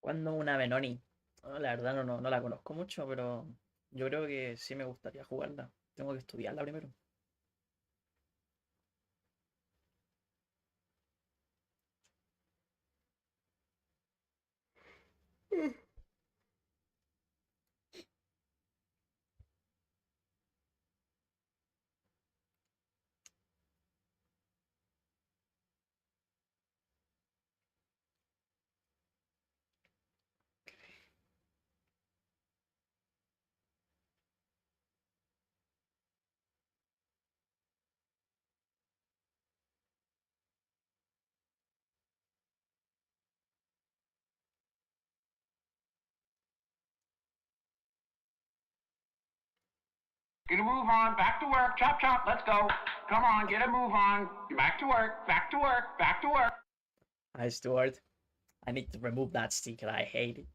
Cuando una Benoni. Oh, la verdad no la conozco mucho, pero yo creo que sí me gustaría jugarla. Tengo que estudiarla primero. Get a move on, back to work, chop chop, let's go. Come on, get a move on. Back to work, back to work, back to work. Hi, Stuart. I need to remove that sticker. I hate it.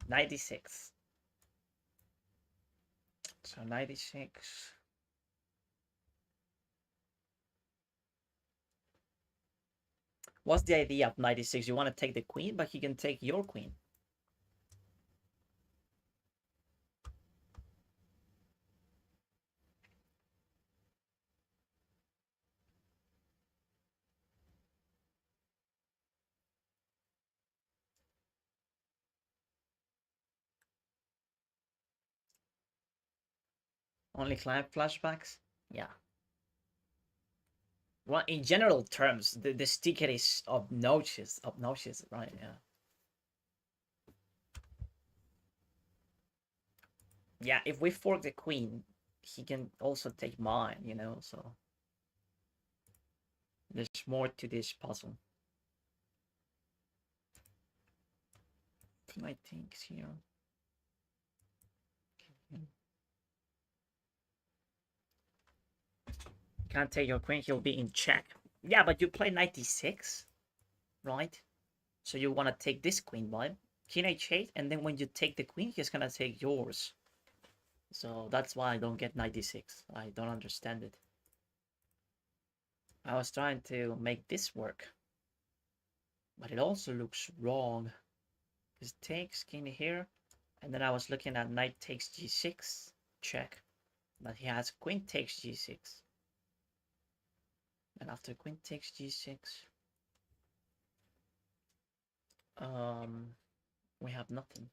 '96. So '96. What's the idea of '96? You want to take the queen, but he can take your queen. Only client flashbacks? Yeah. Well, in general terms, the sticker is obnoxious. Obnoxious, right? Yeah. Yeah, if we fork the queen, he can also take mine, you know, so there's more to this puzzle. My things here. Can't take your queen, he'll be in check. Yeah, but you play 96, right? So you want to take this queen, right? King h8, and then when you take the queen, he's gonna take yours. So that's why I don't get 96. I don't understand it. I was trying to make this work, but it also looks wrong. Because takes king here, and then I was looking at knight takes g6, check. But he has queen takes g6. And after queen takes g6, we have nothing.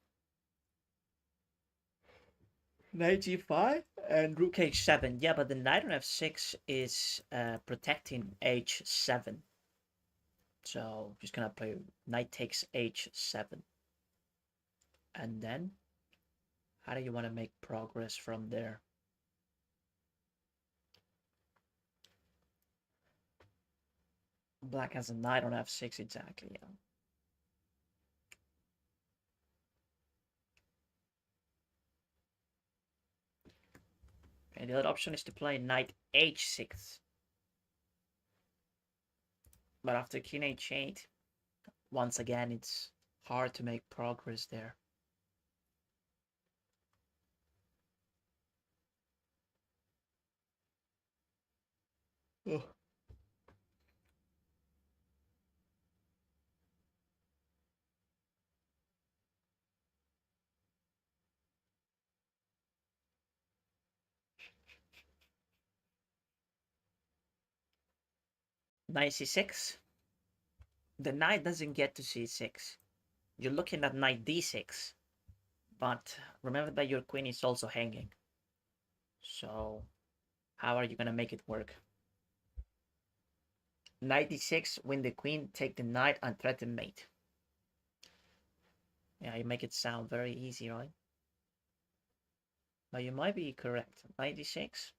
Knight g5 and rook h7. Yeah, but the knight on f6 is protecting h7. So just gonna play knight takes h7. And then, how do you want to make progress from there? Black has a knight on f6, exactly, yeah. And the other option is to play knight h6. But after king h8, once again, it's hard to make progress there. Oh. Knight c6. The knight doesn't get to c6. You're looking at knight d6. But remember that your queen is also hanging. So how are you going to make it work? Knight d6, win the queen, take the knight, and threaten mate. Yeah, you make it sound very easy, right? But you might be correct. Knight d6,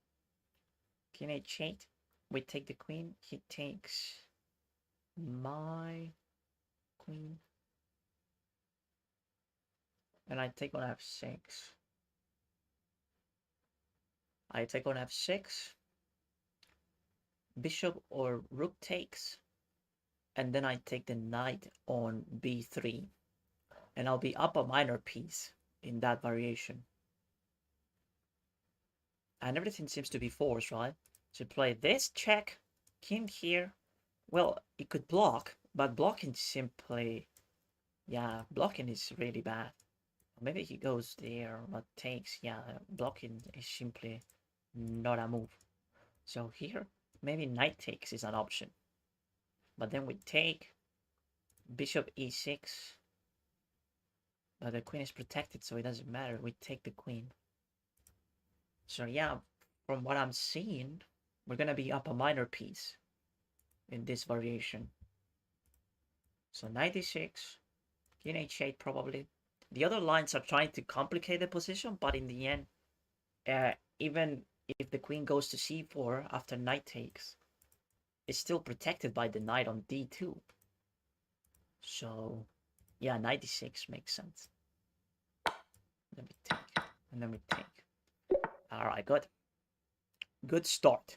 king h8, we take the queen, he takes my queen, and I take on f6. I take on f6, bishop or rook takes, and then I take the knight on b3, and I'll be up a minor piece in that variation. And everything seems to be forced, right? So play this check, king here. Well, it could block, but blocking simply, yeah, blocking is really bad. Maybe he goes there, but takes, yeah, blocking is simply not a move. So here, maybe knight takes is an option. But then we take bishop e6. But the queen is protected, so it doesn't matter. We take the queen. So yeah, from what I'm seeing, we're gonna be up a minor piece in this variation. So 96, king h8 probably. The other lines are trying to complicate the position, but in the end, even if the queen goes to c4 after knight takes, it's still protected by the knight on d2. So yeah, 96 makes sense. Then we take, and then we take. All right, good. Good start.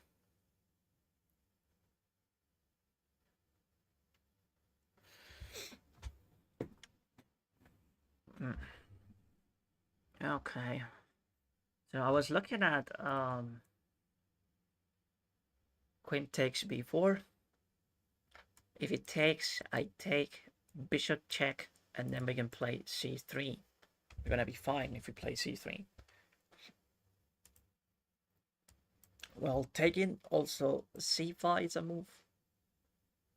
Okay. So I was looking at queen takes b4. If it takes, I take bishop check, and then we can play c3. We're gonna be fine if we play c3. Well, taking also c5 is a move,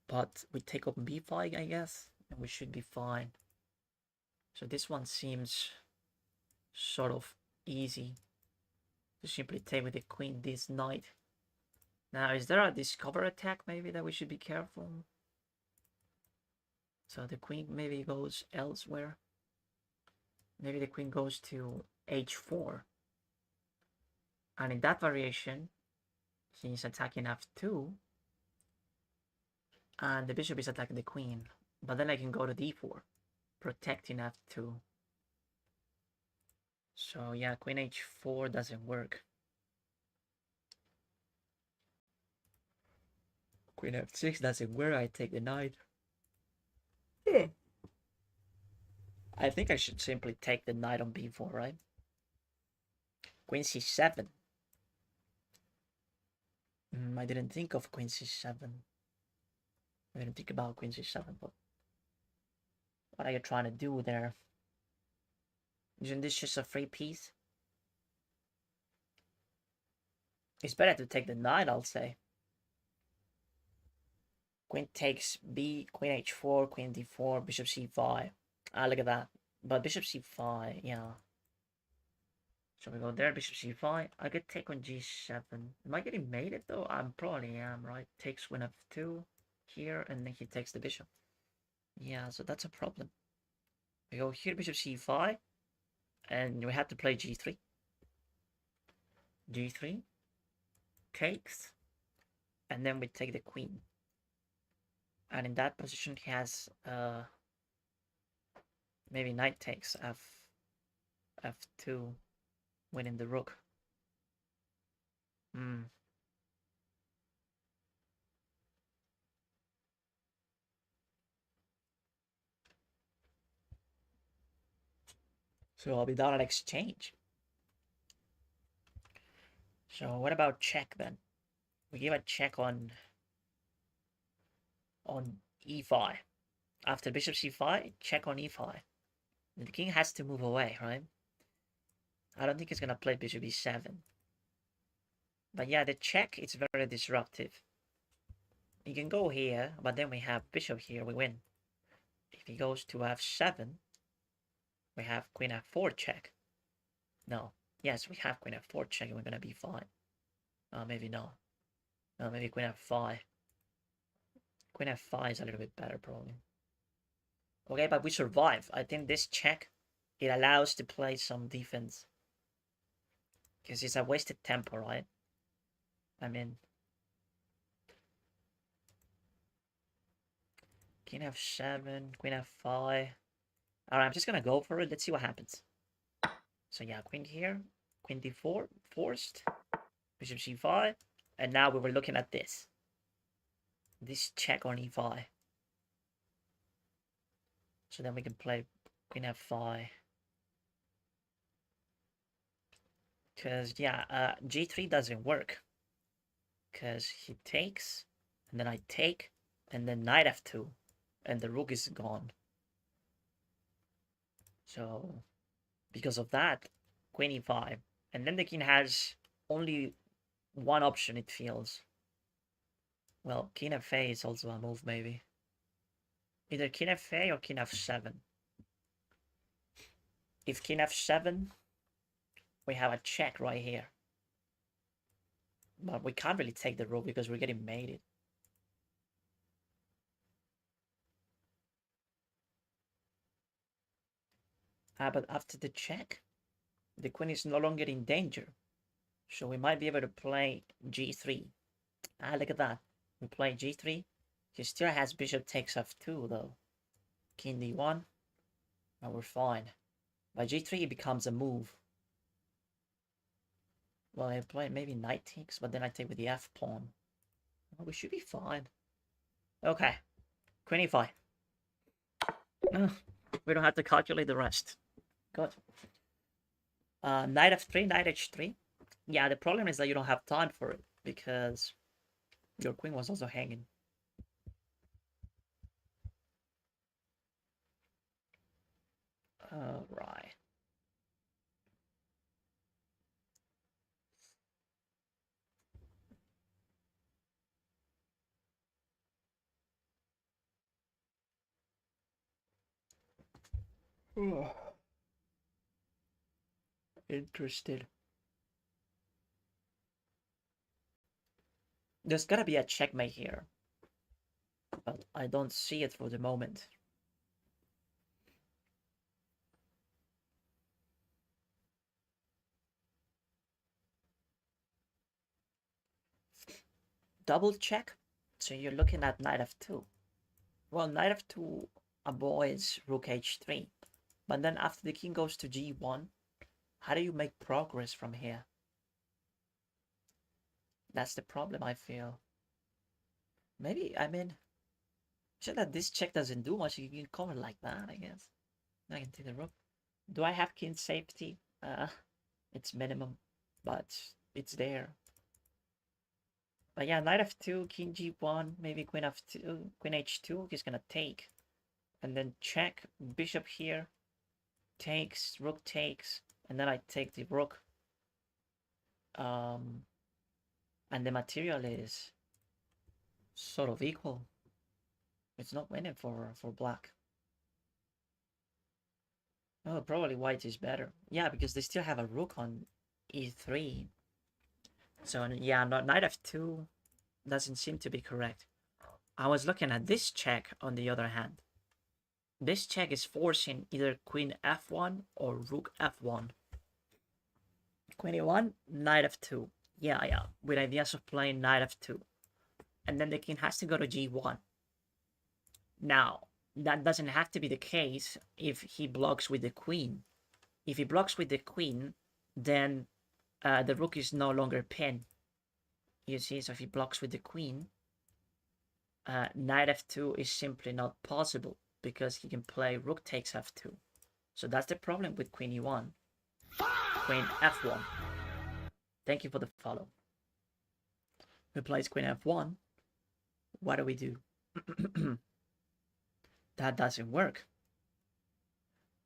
but we take up b5, I guess, and we should be fine. So this one seems sort of easy to simply take with the queen this knight. Now, is there a discover attack maybe that we should be careful? So the queen maybe goes elsewhere. Maybe the queen goes to h4. And in that variation, he's attacking f2. And the bishop is attacking the queen. But then I can go to d4, protecting f2. So yeah, queen h4 doesn't work. Queen f6 doesn't work. I take the knight. I think I should simply take the knight on b4, right? Queen c7. I didn't think of queen c7. I didn't think about queen c7, but what are you trying to do there? Isn't this just a free piece? It's better to take the knight, I'll say. Queen takes b, queen h4, queen d4, bishop c5. Ah, look at that. But bishop c5, yeah. So we go there, bishop c5. I could take on g7. Am I getting mated though? I probably am, right? Takes queen f2 here, and then he takes the bishop. Yeah, so that's a problem. We go here, bishop c5, and we have to play g3. g3 takes, and then we take the queen. And in that position, he has maybe knight takes f2, winning the rook. So I'll be down at exchange. So what about check then? We give a check on e5. After bishop c5, check on e5. The king has to move away, right? I don't think he's gonna play bishop e7. But yeah, the check is very disruptive. He can go here, but then we have bishop here, we win. If he goes to f7, we have queen f4 check. No. Yes, we have queen f4 check and we're gonna be fine. Maybe no. Maybe queen f5. Queen f5 is a little bit better, probably. Okay, but we survive. I think this check, it allows to play some defense. Because it's a wasted tempo, right? I mean... King f7, queen f5. Alright, I'm just gonna go for it. Let's see what happens. So yeah, queen here, queen d4, forced, bishop c5, and now we were looking at this. This check on e5. So then we can play queen f5. Because, yeah, g3 doesn't work. Because he takes, and then I take, and then knight f2, and the rook is gone. So, because of that, queen e5. And then the king has only one option, it feels. Well, king f8 is also a move, maybe. Either king f8 or king f7. If king f7, we have a check right here. But we can't really take the rook because we're getting mated. But after the check, the queen is no longer in danger. So we might be able to play g3. Look at that. We play g3. He still has bishop takes f2 though. King d1. And we're fine. By g3 it becomes a move. Well, I play maybe knight takes, but then I take with the f pawn. Well, we should be fine. Okay. Queen e5. We don't have to calculate the rest. Good. Knight f3, knight h3. Yeah, the problem is that you don't have time for it because your queen was also hanging. Right. Interested. There's gotta be a checkmate here, but I don't see it for the moment. Double check. So you're looking at knight f2. Well, knight f2 avoids rook h3. But then after the king goes to g1, how do you make progress from here? That's the problem, I feel. Maybe, I mean, just that this check doesn't do much. You can cover like that, I guess. I can take the rook. Do I have king safety? It's minimum, but it's there. But yeah, knight f2, king g1, maybe queen f2, queen h2. He's gonna take, and then check. Bishop here takes, rook takes, and then I take the rook. And the material is sort of equal. It's not winning for black. Oh, probably white is better. Yeah, because they still have a rook on e3. So yeah, knight f2 doesn't seem to be correct. I was looking at this check on the other hand. This check is forcing either queen f1 or rook f1. Queen e1, knight f2. Yeah, with ideas of playing knight f2. And then the king has to go to g1. Now, that doesn't have to be the case if he blocks with the queen. If he blocks with the queen, then the rook is no longer pinned. You see, so if he blocks with the queen, knight f2 is simply not possible because he can play rook takes f2. So that's the problem with queen e1. Queen f1. Thank you for the follow. Who plays queen f1? What do we do? That doesn't work.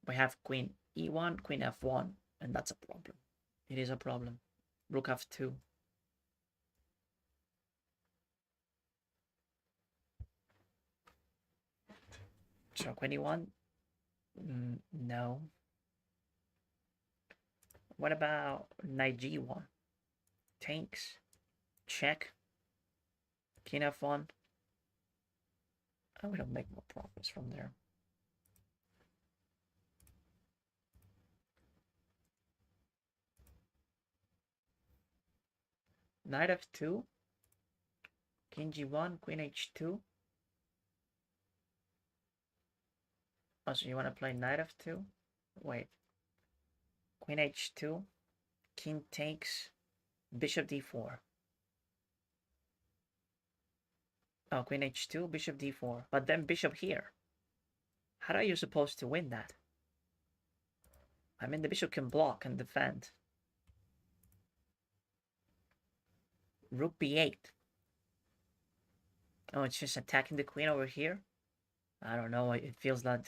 We have queen e1, queen f1, and that's a problem. It is a problem. Rook f2. So queen e1? No. What about knight g1? Takes. Check. King f1. Oh, we don't make more progress from there. Knight f2, king g1, queen h2. Oh, so you want to play knight f2? Wait. Queen h2, king takes, bishop d4. Oh, queen h2, bishop d4. But then bishop here. How are you supposed to win that? I mean, the bishop can block and defend. Rook b8. Oh, it's just attacking the queen over here? I don't know, it feels like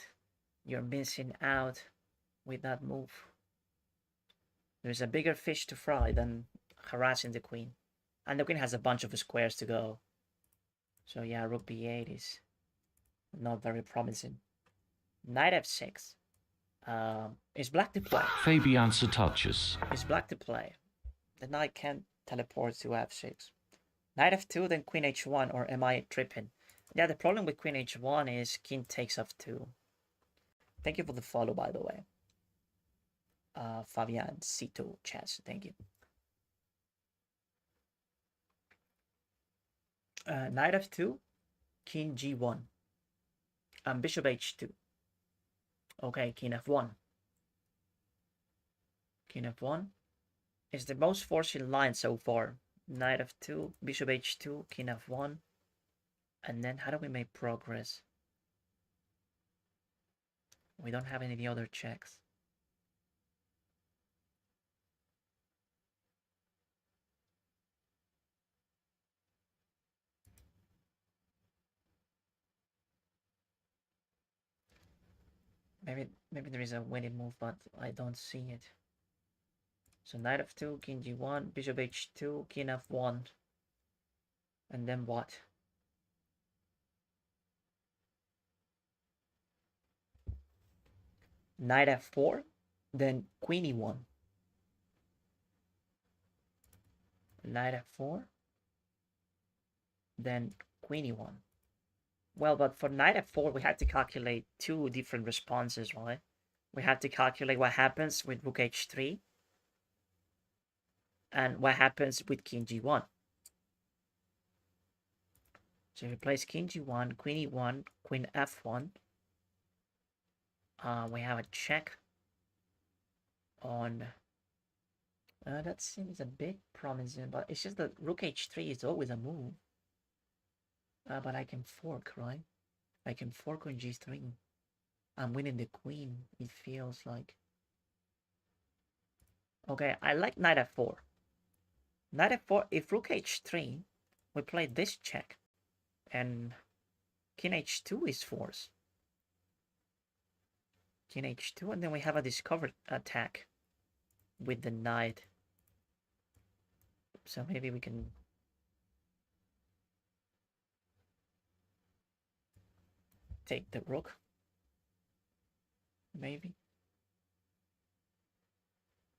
you're missing out with that move. There's a bigger fish to fry than harassing the queen. And the queen has a bunch of squares to go. So yeah, rook b8 is not very promising. Knight f6. Is black to play? Fabian's touches. Is black to play? The knight can't teleport to f6. Knight f2, then queen h1, or am I tripping? Yeah, the problem with queen h1 is king takes f2. Thank you for the follow, by the way. Fabian Cito Chess, thank you. Knight f2, king g1, and bishop h2. Okay, king f1. King f1 is the most forcing line so far. Knight f2, bishop h2, king f1. And then how do we make progress? We don't have any other checks. Maybe there is a winning move, but I don't see it. So knight f2, king g1, bishop h2, king f1. And then what? Knight f4, then queen e1. Knight f4, then queen e1. Well, but for knight f4, we have to calculate two different responses, right? We have to calculate what happens with rook h3 and what happens with king g1. So if we place king g1, queen e1, queen f1, we have a check on... that seems a bit promising, but it's just that rook h3 is always a move. But I can fork, right? I can fork on g3. I'm winning the queen, it feels like. Okay, I like knight f4. Knight f4, if rook h3, we play this check. And king h2 is forced. King h2, and then we have a discovered attack with the knight. So maybe we can... take the rook. Maybe.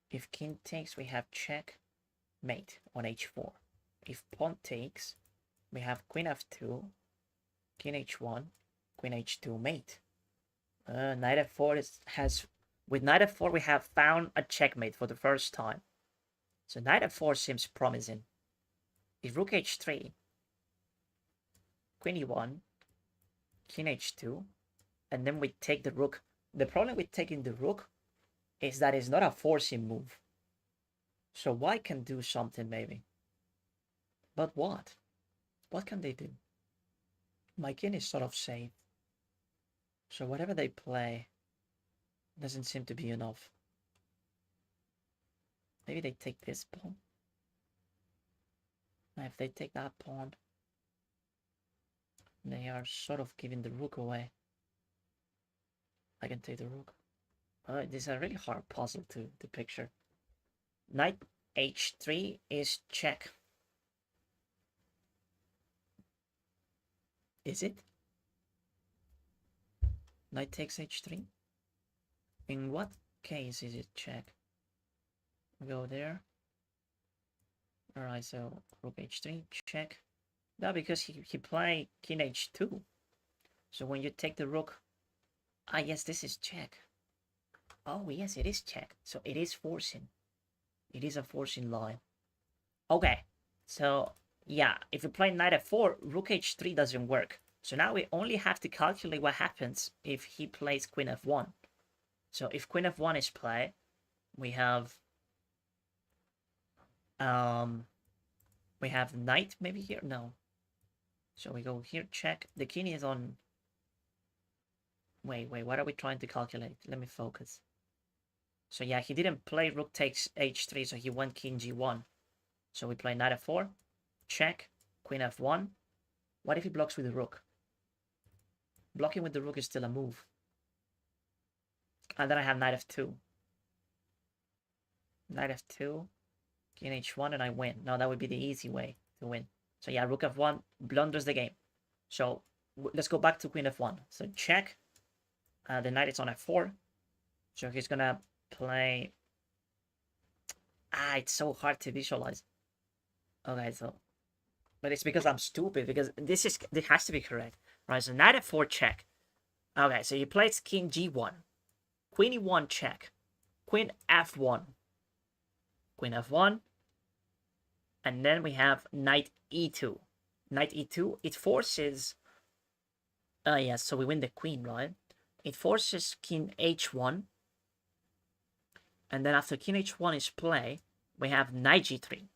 If king takes, we have check, mate on h4. If pawn takes, we have queen f2, king h1, queen h2, mate. Knight f4 has... With knight f4, we have found a checkmate for the first time. So knight f4 seems promising. If rook h3, queen e1, king h2, and then we take the rook. The problem with taking the rook is that it's not a forcing move. So white can do something maybe. But what? What can they do? My king is sort of safe. So whatever they play doesn't seem to be enough. Maybe they take this pawn. Now if they take that pawn, they are sort of giving the rook away. I can take the rook. This is a really hard puzzle to picture. Knight h3 is check. Is it? Knight takes h3? In what case is it check? Go there. Alright, so rook h3, check. No, because he played king h2. So when you take the rook, ah yes, this is check. Oh yes, it is check. So it is forcing. It is a forcing line. Okay, so yeah, if you play knight f4, rook h3 doesn't work. So now we only have to calculate what happens if he plays queen f1. So if queen f1 is played, we have knight maybe here. No. So we go here, check. The king is on. Wait. What are we trying to calculate? Let me focus. So yeah, he didn't play rook takes h3, so he went king g1. So we play knight f4, check, queen f1. What if he blocks with the rook? Blocking with the rook is still a move. And then I have knight f2. Knight f2, king h1, and I win. Now that would be the easy way to win. So yeah, rook f1 blunders the game. So let's go back to queen f1. So check. The knight is on f4. So he's gonna play. It's so hard to visualize. Okay, so, but it's because I'm stupid. Because this has to be correct, right? So knight f4 check. Okay, so he plays king g1, queen e1 check, queen f1, queen f1, and then we have knight e2. Knight e2, it forces. Yes, so we win the queen, right? It forces king h1, and then after king h1 is played, we have knight g3.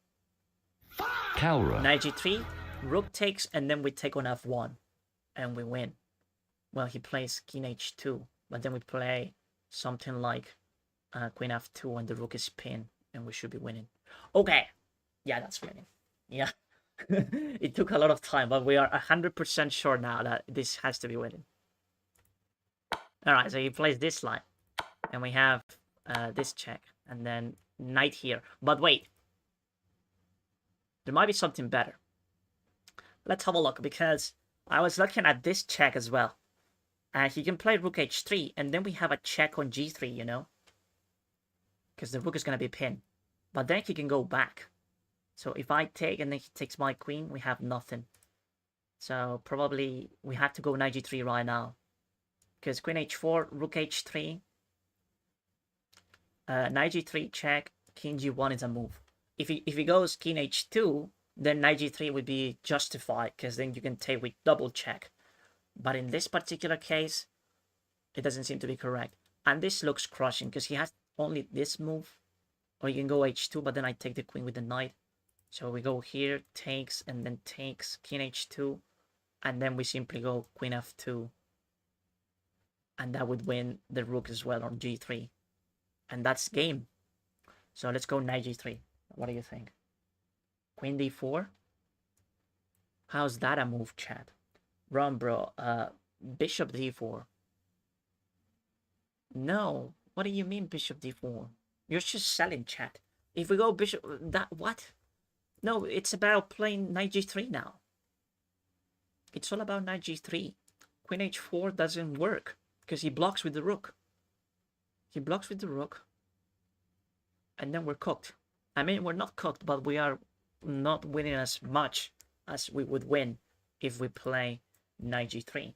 Cowra. Knight g3, rook takes, and then we take on f1, and we win. Well, he plays king h2, but then we play something like queen f2, and the rook is pinned, and we should be winning. Okay, yeah, that's winning. Yeah, it took a lot of time, but we are 100% sure now that this has to be winning. All right, so he plays this line, and we have this check, and then knight here. But wait, there might be something better. Let's have a look, because I was looking at this check as well. He can play rook h3, and then we have a check on g3, you know? Because the rook is going to be pinned. But then he can go back. So if I take and then he takes my queen, we have nothing. So probably we have to go knight g3 right now. Because queen h4, rook h3, knight g3 check, king g1 is a move. If he goes king h2, then knight g3 would be justified, because then you can take with double check. But in this particular case, it doesn't seem to be correct. And this looks crushing, because he has only this move. Or you can go h2, but then I take the queen with the knight. So we go here, takes, and then takes, king h2. And then we simply go queen f2. And that would win the rook as well on g3. And that's game. So let's go knight g3. What do you think? Queen d4? How's that a move, chat? Run, bro. Bishop d4. No. What do you mean bishop d4? You're just selling, chat. If we go bishop... What? No, it's about playing knight g3 now. It's all about knight g3. Queen h4 doesn't work, because he blocks with the rook. He blocks with the rook. And then we're cooked. I mean, we're not cooked, but we are not winning as much as we would win if we play knight g3.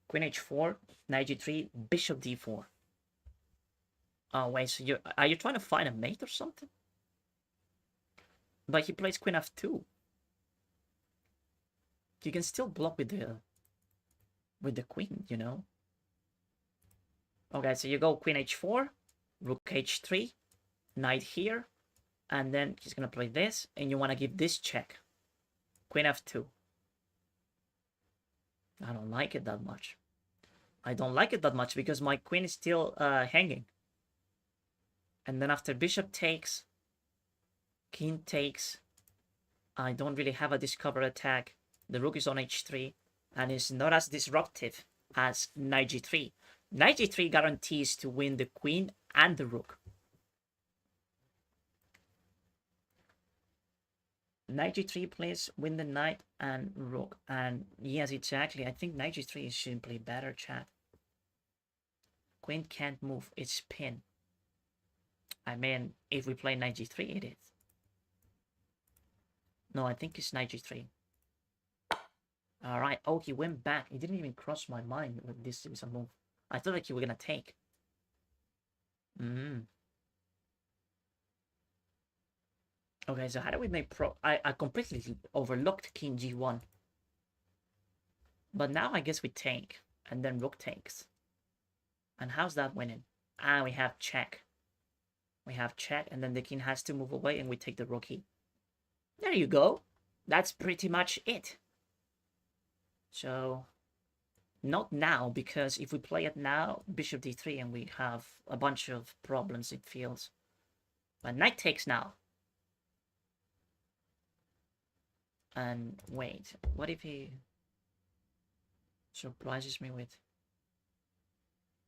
Queen h4, knight g3, bishop d4. Oh, wait, so are you trying to find a mate or something? But he plays queen f2. You can still block with the queen, you know? Okay, so you go queen h4, rook h3, knight here, and then he's gonna play this, and you want to give this check. Queen f2. I don't like it that much. I don't like it that much because my queen is still hanging. And then after bishop takes, king takes, I don't really have a discover attack. The rook is on h3, and it's not as disruptive as knight g3. Knight g3 guarantees to win the queen and the rook. Knight g3 plays win the knight and rook. And yes, exactly. I think knight g3 is simply better, chat. Queen can't move. It's pinned. I mean, if we play knight g3, it is. No, I think it's knight g3. Alright, oh, he went back. It didn't even cross my mind that this is a move. I thought like you were gonna take. Okay, so how do we make pro... I completely overlooked king g1. But now I guess we take. And then rook takes. And how's that winning? Ah, we have check. We have check, and then the king has to move away, and we take the rookie. There you go. That's pretty much it. So, not now, because if we play it now, bishop d3, and we have a bunch of problems, it feels. But knight takes now. And wait, what if he surprises me with...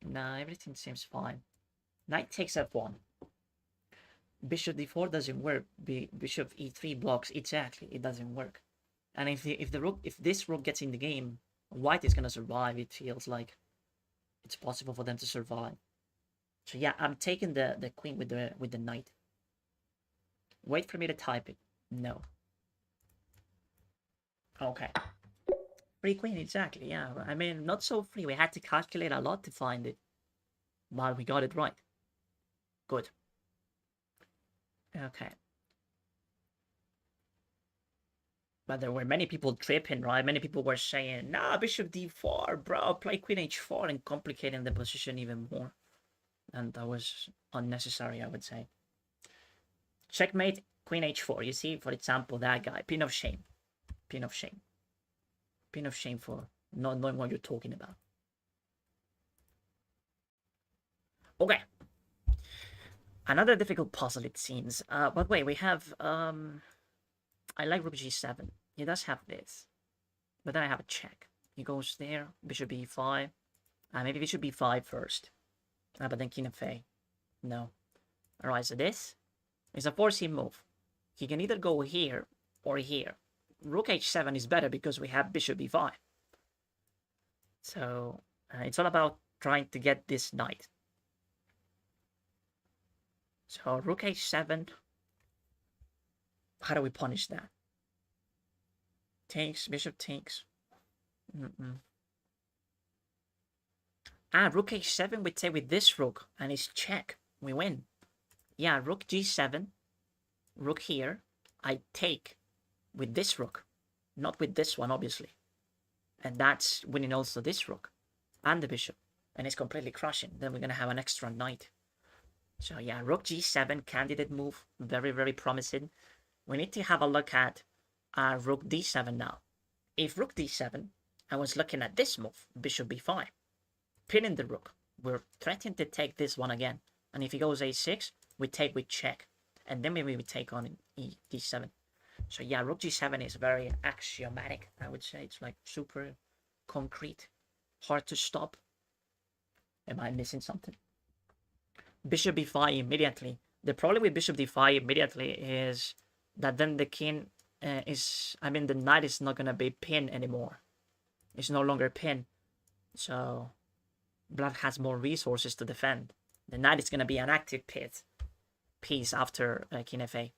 Nah, everything seems fine. Knight takes f1. Bishop d4 doesn't work. Bishop e3 blocks. Exactly, it doesn't work. And if this rook gets in the game, white is gonna survive. It feels like it's possible for them to survive. So yeah, I'm taking the queen with the knight. Wait for me to type it. No. Okay. Free queen, exactly. Yeah, I mean, not so free. We had to calculate a lot to find it, but we got it right. Good. Okay. But there were many people tripping, right? Many people were saying, nah, bishop d4, bro, play queen h4 and complicating the position even more. And that was unnecessary, I would say. Checkmate, queen h4. You see, for example, that guy, pin of shame. Pin of shame. Pin of shame for not knowing what you're talking about. Okay. Another difficult puzzle, it seems. But wait, we have... I like rook g7. He does have this. But then I have a check. He goes there. Bishop e5. Maybe bishop b5 first. But then king f8. No. Alright, so this is a forcing move. He can either go here or here. Rook h7 is better because we have bishop b5. So it's all about trying to get this knight. So rook h7. How do we punish that? Takes, bishop takes. Rook h7 we take with this rook, and it's check. We win. Yeah, rook g7. Rook here. I take with this rook. Not with this one, obviously. And that's winning also this rook. And the bishop. And it's completely crushing. Then we're going to have an extra knight. So yeah, rook g7, candidate move. Very, very promising. We need to have a look at rook d7 now. If rook d7, I was looking at this move, bishop b5. Pinning the rook. We're threatening to take this one again. And if he goes a6, we take with check. And then maybe we take on d7. So yeah, rook g7 is very axiomatic, I would say. It's like super concrete. Hard to stop. Am I missing something? Bishop b5 immediately. The problem with bishop d5 immediately is that then the king the knight is not going to be pinned anymore. It's no longer pinned. So black has more resources to defend. The knight is going to be an active piece after king f8.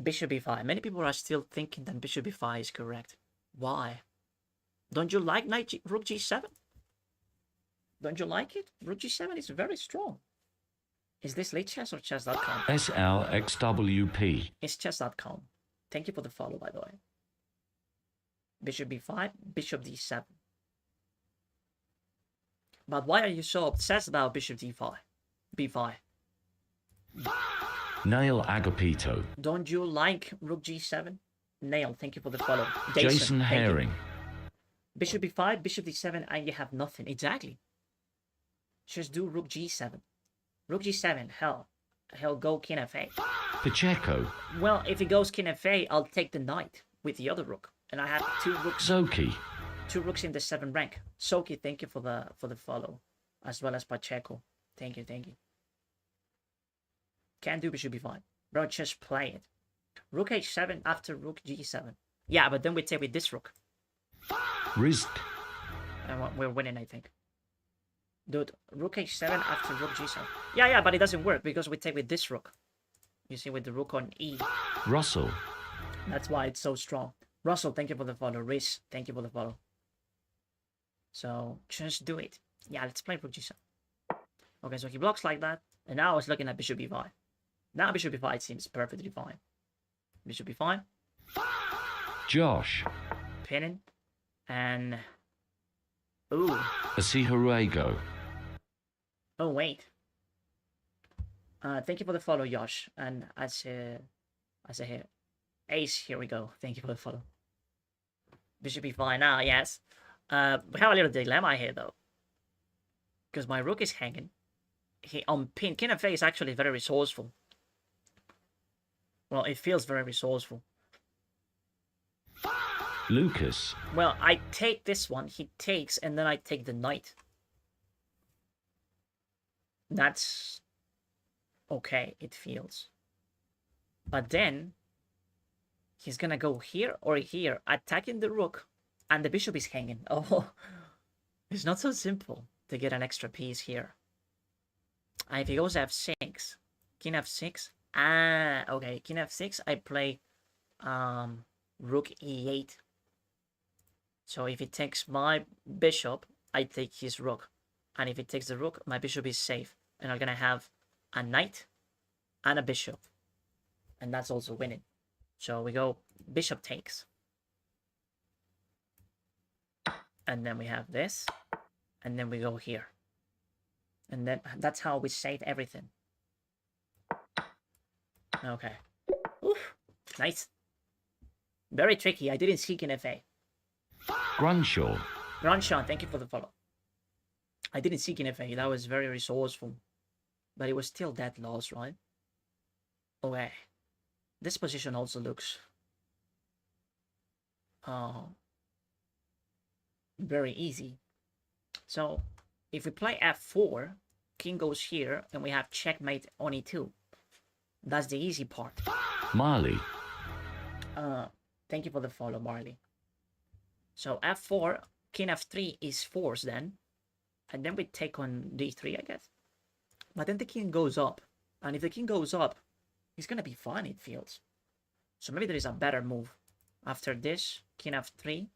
Bishop b5. Many people are still thinking that bishop b5 is correct. Why? Don't you like rook g7? Don't you like it? Rook g7 is very strong. Is this late chess or chess.com? SLXWP. It's chess.com. Thank you for the follow, by the way. Bishop b5, bishop d7. But why are you so obsessed about bishop d5? b5. Nail Agapito. Don't you like rook g7? Nail, thank you for the follow. Jason Herring. Bishop b5, bishop d7, and you have nothing. Exactly. Just do rook g7. Rook g7, he'll go king f8. Pacheco. Well, if he goes king f8, I'll take the knight with the other rook. And I have two rooks. Zoki. Two rooks in the 7th rank. Soki, thank you for the follow. As well as Pacheco. Thank you, thank you. Can't do bishop b5. Bro, just play it. Rook h7 after rook g7. Yeah, but then we take with this rook. Risk. And we're winning, I think. Dude, rook h7 after rook g7. Yeah, but it doesn't work because we take with this rook. You see, with the rook on e. Russell. That's why it's so strong. Russell, thank you for the follow. Riz, thank you for the follow. So just do it. Yeah, let's play rook g7. Okay, so he blocks like that, and now it's looking at bishop e5. Now bishop e5 seems perfectly fine. Bishop e5. Josh. Pinning. And... Ooh. Asiharago. Oh, wait. Thank you for the follow, Josh. And as I hear, Ace, here we go. Thank you for the follow. Bishop e5 now, yes. We have a little dilemma here, though. Because my rook is hanging. He on pin. King f8 is actually very resourceful. Well, it feels very resourceful. Lucas. Well, I take this one, he takes, and then I take the knight. That's okay, it feels. But then he's gonna go here or here, attacking the rook, and the bishop is hanging. Oh, it's not so simple to get an extra piece here. And if he goes f6, king f6. Ah, okay, king f6. I play rook e8. So if he takes my bishop, I take his rook. And if he takes the rook, my bishop is safe. And I'm gonna have a knight and a bishop. And that's also winning. So we go bishop takes. And then we have this. And then we go here. And then that's how we save everything. Okay. Oof. Nice. Very tricky. I didn't see king f8. Grunshaw. Granshaw, thank you for the follow. I didn't see king f8. That was very resourceful. But it was still dead loss, right? Okay. This position also looks very easy. So if we play f4, king goes here, and we have checkmate on e2. That's the easy part. Marley. Thank you for the follow, Marley. So f4, king f3 is forced then. And then we take on d3, I guess. But then the king goes up. And if the king goes up, he's gonna be fine, it feels. So maybe there is a better move. After this, king f3,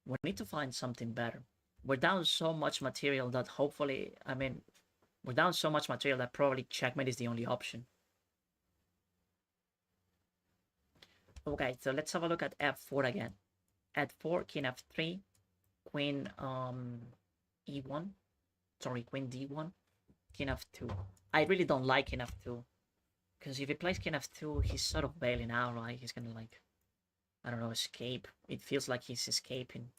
we need to find something better. We're down so much material that hopefully, we're down so much material that probably checkmate is the only option. Okay, so let's have a look at f4 again. At 4, king f3, queen e1. Sorry, queen d1, king f2. I really don't like king f2. Because if he plays king f2, he's sort of bailing out, right? He's gonna, like, I don't know, escape. It feels like he's escaping.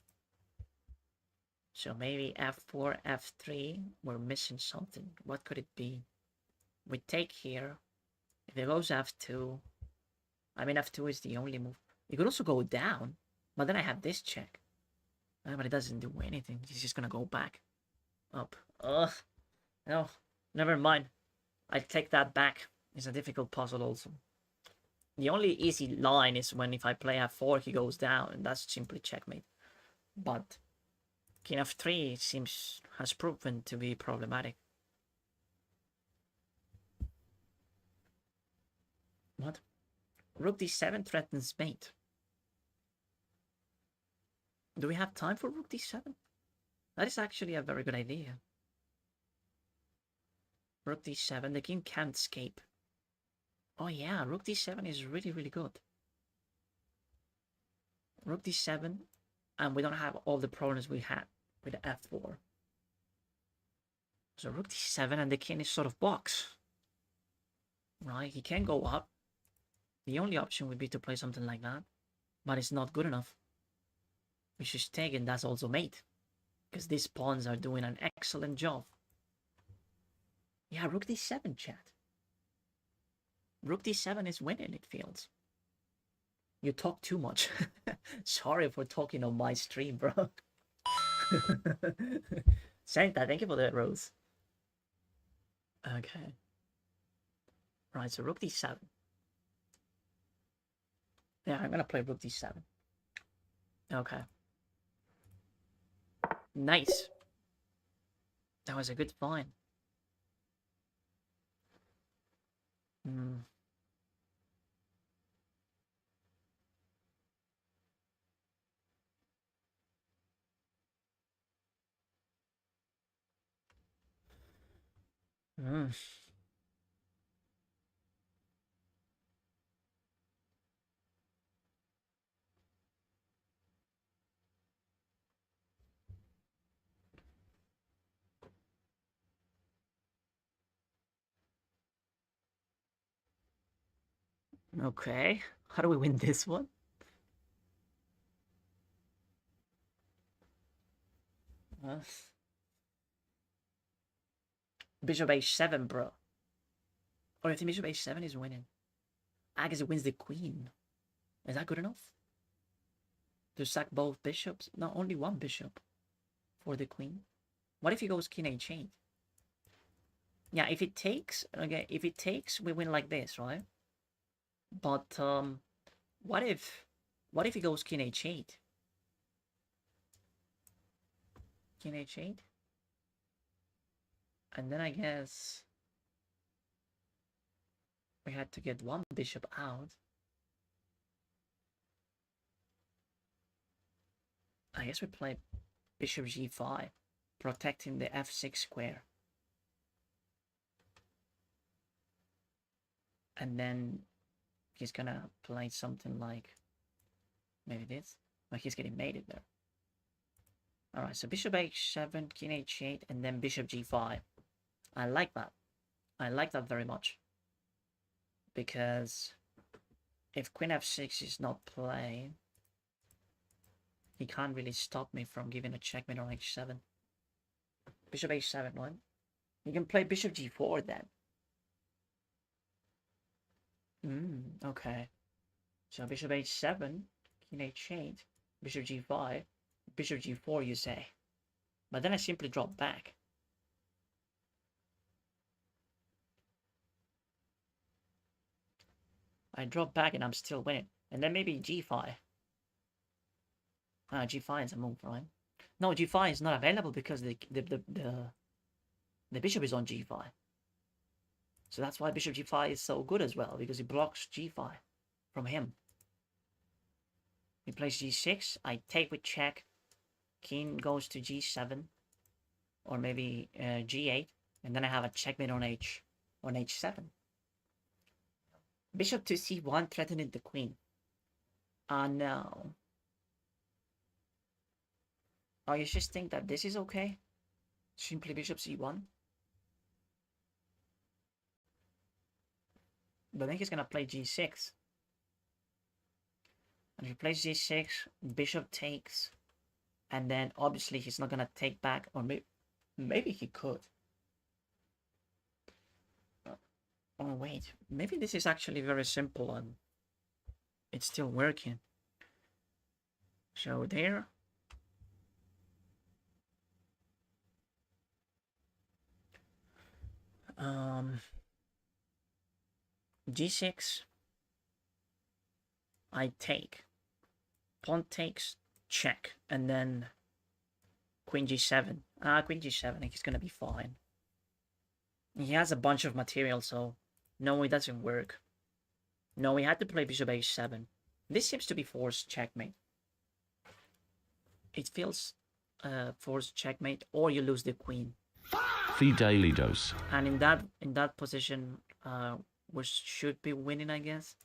So maybe f4, f3, we're missing something. What could it be? We take here. If it goes f2, f2 is the only move. You could also go down, but then I have this check. But it doesn't do anything. He's just gonna go back. Up. Ugh. No, never mind. I take that back. It's a difficult puzzle also. The only easy line is when if I play f4, he goes down, and that's simply checkmate. But king f3 has proven to be problematic. What? Rook d7 threatens mate. Do we have time for rook d7? That is actually a very good idea. Rook d7, the king can't escape. Oh yeah, rook d7 is really, really good. Rook d7, and we don't have all the problems we had with f4. So rook d7 and the king is sort of boxed. Right, he can go up. The only option would be to play something like that. But it's not good enough. Which is taken, that's also mate. Because these pawns are doing an excellent job. Yeah, rook d7, chat. Rook d7 is winning, it feels. You talk too much. Sorry for talking on my stream, bro. Santa, thank you for the rose. Okay. Right, so rook d7. Yeah, I'm gonna play rook d7. Okay. Nice. That was a good find. Mm. Okay, how do we win this one? Uh, Bishop h7, bro. Or if the bishop h7 is winning. I guess it wins the queen. Is that good enough? To sack both bishops? No, only one bishop for the queen. What if he goes king h8? Yeah, if it takes, okay, if it takes, we win like this, right? But what if he goes king h8? King h8? And then I guess we had to get one bishop out. I guess we play bishop g5, protecting the f6 square. And then he's gonna play something like maybe this. But he's getting mated there. Alright, so bishop h7, king h8, and then bishop g5. I like that. I like that very much. Because if queen f6 is not played, he can't really stop me from giving a checkmate on h7. Bishop h7, right? You can play bishop g4 then. Okay. So bishop h7, king h8, bishop g5, bishop g4, you say. But then I simply drop back. I drop back and I'm still winning. And then maybe g5. G5 is a move, right? No, g5 is not available because the bishop is on g5. So that's why bishop g5 is so good as well, because it blocks g5 from him. He plays g6, I take with check, king goes to g7, or maybe g8, and then I have a checkmate on h7. Bishop to c1 threatening the queen. No. Oh, you just think that this is okay? Simply bishop c1? But then he's gonna play g6. And if he plays g6, bishop takes, and then obviously he's not gonna take back, or maybe he could. Oh wait, maybe this is actually very simple and it's still working. So there. G6. I take. Pawn takes, check, and then queen g7. Queen g7, he's gonna be fine. He has a bunch of material, so no, it doesn't work. No, we had to play bishop h7. This seems to be forced checkmate. It feels forced checkmate, or you lose the queen. Fidelidos. And in that position, we should be winning, I guess,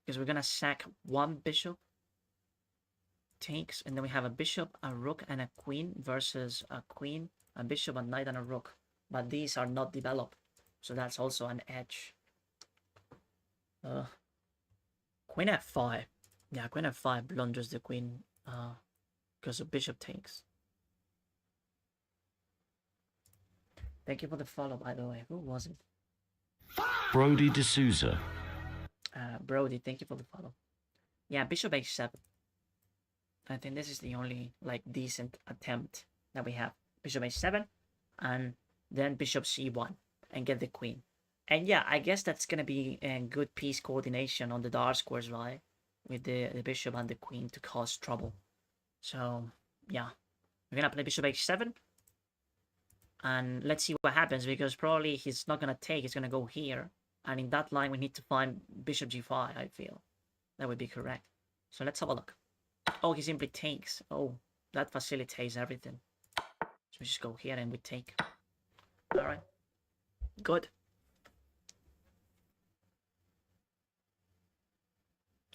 because we're gonna sack one bishop. Takes, and then we have a bishop, a rook, and a queen versus a queen, a bishop, a knight, and a rook. But these are not developed, so that's also an edge. Queen f5. Yeah, queen f5 blunders the queen because the bishop takes. Thank you for the follow, by the way. Who was it? Brody D'Souza. Brody, thank you for the follow. Yeah, bishop h7. I think this is the only like decent attempt that we have. Bishop h7 and then bishop c1 and get the queen. And yeah, I guess that's gonna be a good piece coordination on the dark squares, right? With the bishop and the queen to cause trouble. So yeah, we're gonna play bishop h7 and let's see what happens, because probably he's not gonna take, he's gonna go here, and in that line we need to find bishop g5. I feel that would be correct. So let's have a look. Oh, he simply takes. Oh, that facilitates everything. So we just go here and we take. Alright. Good.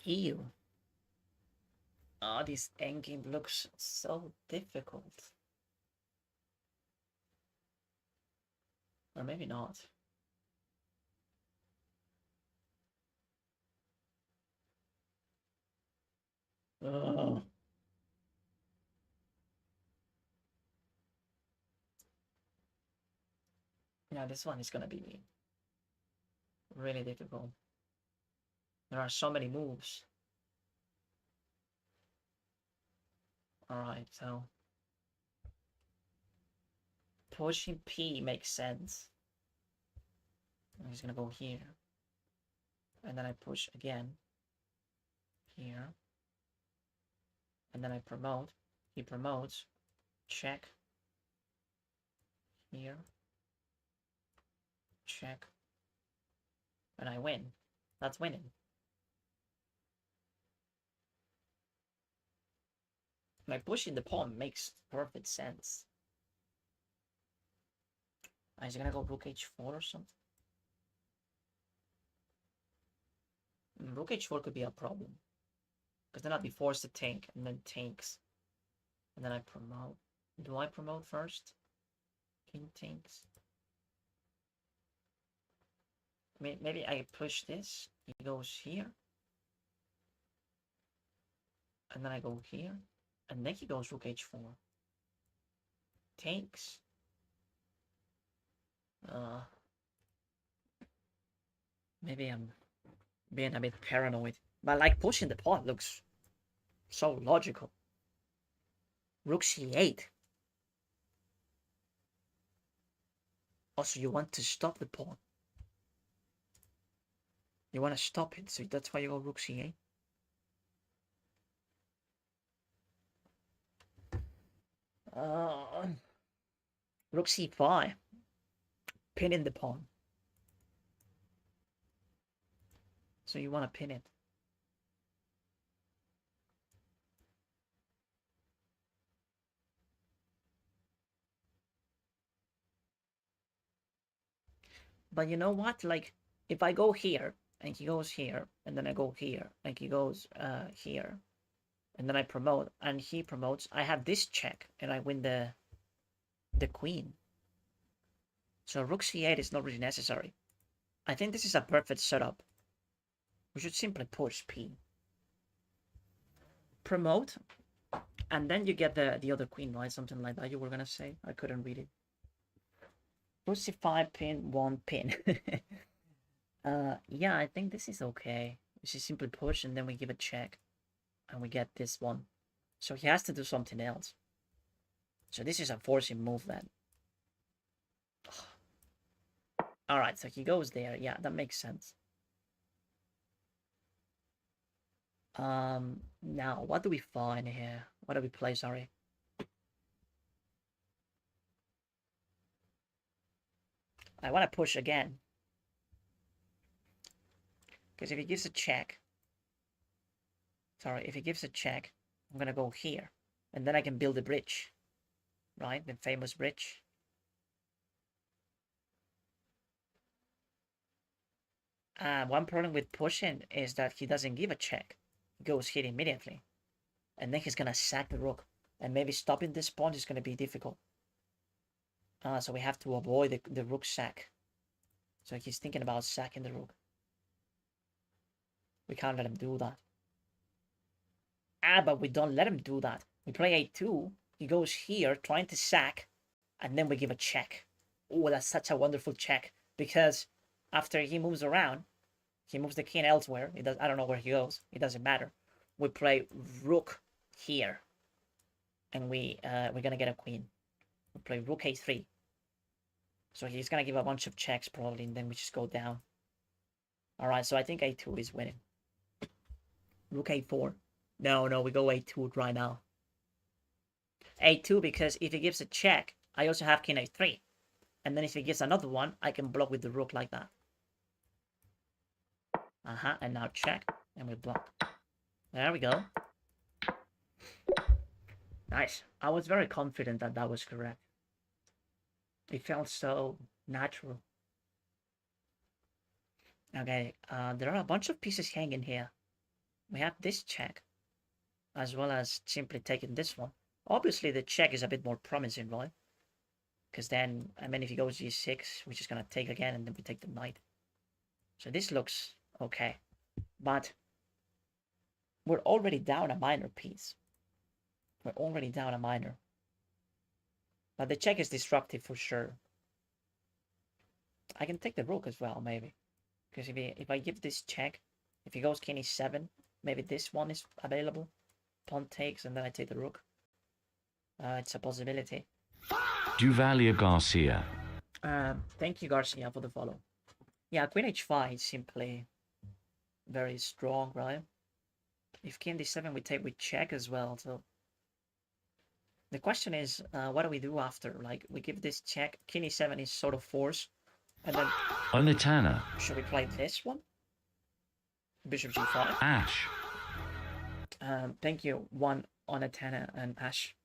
Ew. Oh, this endgame looks so difficult. Or maybe not. Oh. Yeah, this one is gonna be really difficult. There are so many moves. Alright, so pushing P makes sense. He's gonna go here. And then I push again. Here. And then I promote. He promotes. Check. Here. Check. And I win. That's winning. Like pushing the pawn makes perfect sense. Is he gonna go rook h4 or something? Rook h4 could be a problem. Because then I'd be forced to tank, and then tanks. And then I promote. Do I promote first? King tanks. Maybe I push this. He goes here. And then I go here. And then he goes rook h4. Tanks. Maybe I'm being a bit paranoid. But like pushing the pawn looks so logical. Rook c8. Also, you want to stop the pawn. You want to stop it, so that's why you go rook c8. Rook c5. Pinning the pawn. So you want to pin it. But you know what? Like, if I go here, and he goes here, and then I go here, and he goes here, and then I promote, and he promotes, I have this check, and I win the queen. So rook c8 is not really necessary. I think this is a perfect setup. We should simply push p. Promote, and then you get the other queen, right? Something like that you were gonna say. I couldn't read it. Rook c5 pin, 1 pin. Yeah, I think this is okay. We should simply push, and then we give a check. And we get this one. So he has to do something else. So this is a forcing move then. Alright, so he goes there. Yeah, that makes sense. Now, what do we find here? What do we play, sorry? I want to push again. Because if he gives a check... Sorry, if he gives a check, I'm going to go here. And then I can build a bridge. Right? The famous bridge. One problem with pushing is that he doesn't give a check. He goes here immediately. And then he's going to sack the rook. And maybe stopping this pawn is going to be difficult. So we have to avoid the rook sack. So he's thinking about sacking the rook. We can't let him do that. But we don't let him do that. We play a2. He goes here trying to sack. And then we give a check. Oh, that's such a wonderful check. Because after he moves around, he moves the king elsewhere. I don't know where he goes. It doesn't matter. We play rook here. And we're going to get a queen. We play rook a3. So he's going to give a bunch of checks probably. And then we just go down. Alright, so I think a2 is winning. Rook a4. No, we go a2 right now. a2 because if he gives a check, I also have king a3. And then if he gives another one, I can block with the rook like that. And now check. And we block. There we go. Nice. I was very confident that that was correct. It felt so natural. Okay, there are a bunch of pieces hanging here. We have this check, as well as simply taking this one. Obviously, the check is a bit more promising, right? Because then, I mean, if he goes g6, we're just gonna take again, and then we take the knight. So this looks okay. But we're already down a minor piece. We're already down a minor. But the check is disruptive for sure. I can take the rook as well, maybe. Because if I give this check, if he goes king e7, maybe this one is available. Pawn takes, and then I take the rook. It's a possibility. Duvalia Garcia. Thank you, Garcia, for the follow. Yeah, queen h5 is simply very strong, right? If king d7, we take with check as well. So the question is, what do we do after? Like, we give this check. King e7 is sort of forced. And then... Onitana. Should we play this one? Bishop g5. Ash. Thank you, one on Atana and Ash.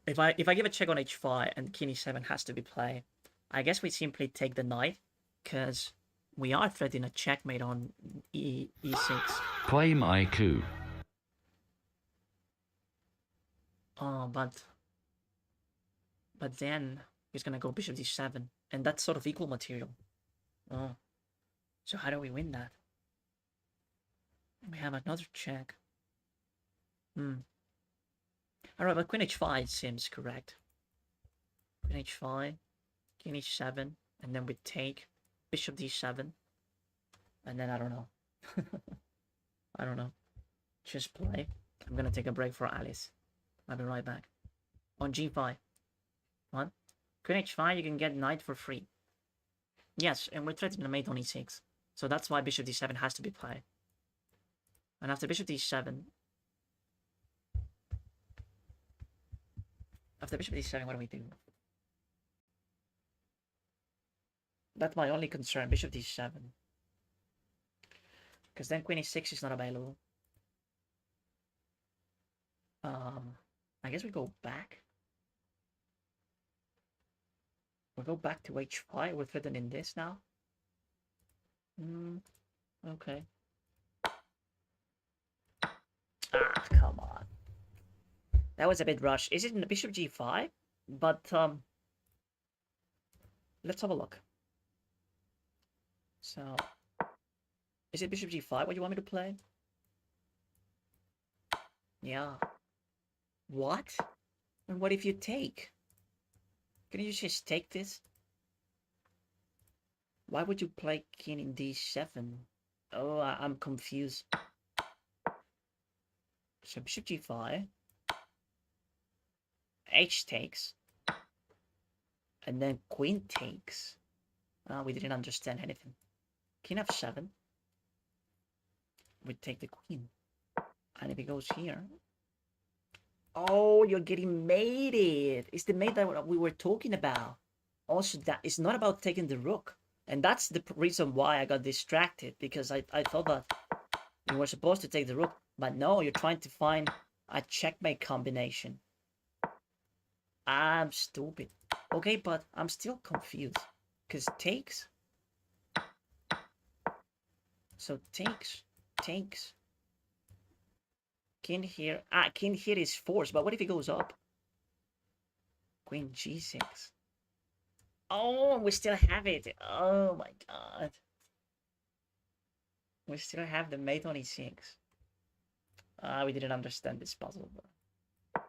If I give a check on h5 and king e7 has to be played, I guess we simply take the knight, because we are threatening a checkmate on e6. Claim Aiku. Oh, but then he's gonna go bishop d7, and that's sort of equal material. Oh, so how do we win that? We have another check. Alright, but queen h5 seems correct. Queen h5, king h7, and then we take bishop d7. And then I don't know. I don't know. Just play. I'm gonna take a break for Alice. I'll be right back. On g5. What? Queen h5, you can get knight for free. Yes, and we're threatening a mate on e6. So that's why bishop d7 has to be played. And after bishop d7... After bishop d7, what do we do? That's my only concern, bishop d7. Because then queen e6 is not available. I guess we go back. We go back to h5. We're threatening this now. Okay. Ah, come on. That was a bit rushed. Is it in the bishop g5? But, let's have a look. So, is it bishop g5 what you want me to play? Yeah. What? And what if you take? Can you just take this? Why would you play king in d7? Oh, I'm confused. So bishop g5. H takes. And then queen takes. We didn't understand anything. King f7. We take the queen. And if it goes here... Oh, you're getting mated. It's the mate that we were talking about. Also, that it's not about taking the rook. And that's the reason why I got distracted. Because I thought that you were supposed to take the rook. But no, you're trying to find a checkmate combination. I'm stupid. Okay, but I'm still confused. Because takes. So takes. King here. King here is forced. But what if he goes up? Queen g6. Oh, we still have it. Oh my god. We still have the mate on e6. We didn't understand this puzzle. But...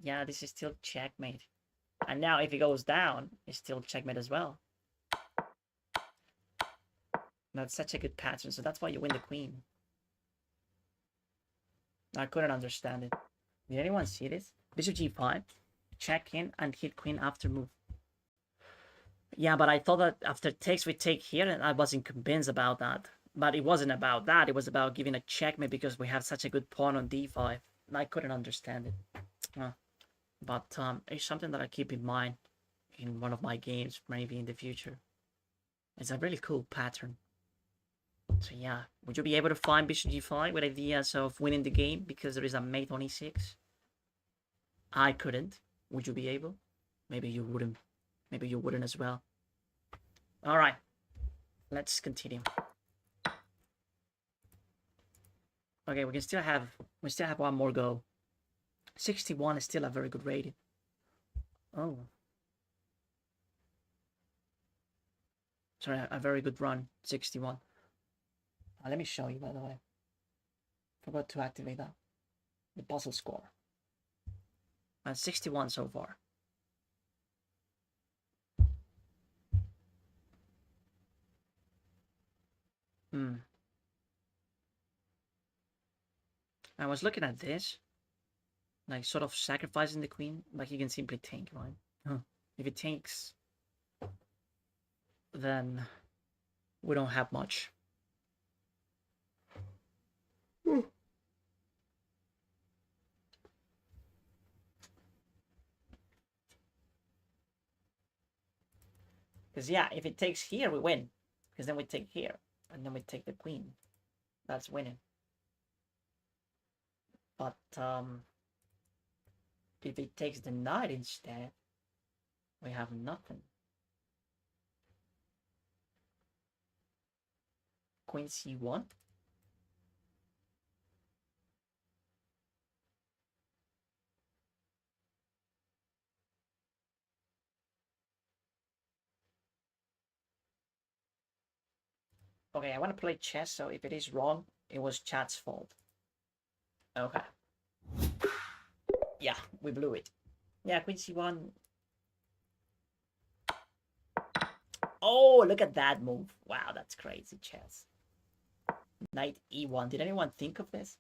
yeah, this is still checkmate. And now if he goes down, it's still checkmate as well. That's such a good pattern. So that's why you win the queen. I couldn't understand it. Did anyone see this? Bishop g5, check in and hit queen after move. Yeah, but I thought that after takes we take here, and I wasn't convinced about that. But it wasn't about that. It was about giving a checkmate because we have such a good pawn on d5. And I couldn't understand it. But it's something that I keep in mind in one of my games, maybe in the future. It's a really cool pattern. So yeah, would you be able to find bishop g5 with ideas of winning the game because there is a mate on e6? I couldn't. Would you be able? Maybe you wouldn't. Maybe you wouldn't as well. Alright. let's continue. Okay, we still have one more go. 61 is still a very good rating. Oh. Sorry, a very good run. 61. Let me show you, by the way. Forgot to activate that. The puzzle score. 61 so far. I was looking at this, like sort of sacrificing the queen, but he can simply tank, right? If it tanks, then we don't have much. Because yeah, if it takes here, we win. Because then we take here, and then we take the queen. That's winning. But if it takes the knight instead, we have nothing. Queen c1. Okay, I want to play chess, so if it is wrong, it was chat's fault. Okay. Yeah, we blew it. Yeah, queen c1. Oh, look at that move. Wow, that's crazy chess. Knight e1. Did anyone think of this?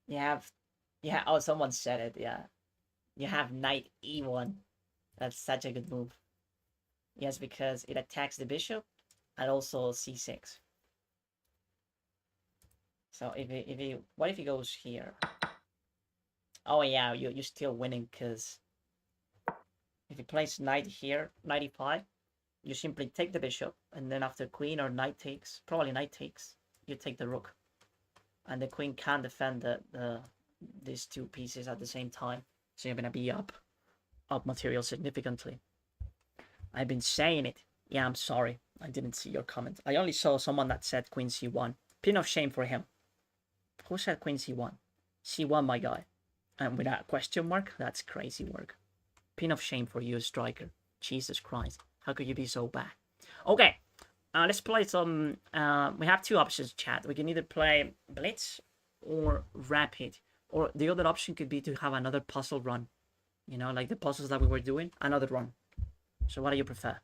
Yeah, oh, someone said it, yeah. You have knight e1. That's such a good move. Yes, because it attacks the bishop and also c6. So what if he goes here? Oh yeah, you're still winning because if he plays knight here, knight e5, you simply take the bishop, and then after queen or knight takes, probably knight takes, you take the rook. And the queen can't defend these two pieces at the same time. So you're gonna be up material significantly. I've been saying it. Yeah, I'm sorry. I didn't see your comment. I only saw someone that said queen c1. Pin of shame for him. Who said queen c1? C1, my guy. And with a question mark? That's crazy work. Pin of shame for you, striker. Jesus Christ. How could you be so bad? Okay. Let's play some... we have two options, chat. We can either play Blitz or Rapid. Or the other option could be to have another puzzle run. You know, like the puzzles that we were doing. Another run. So what do you prefer?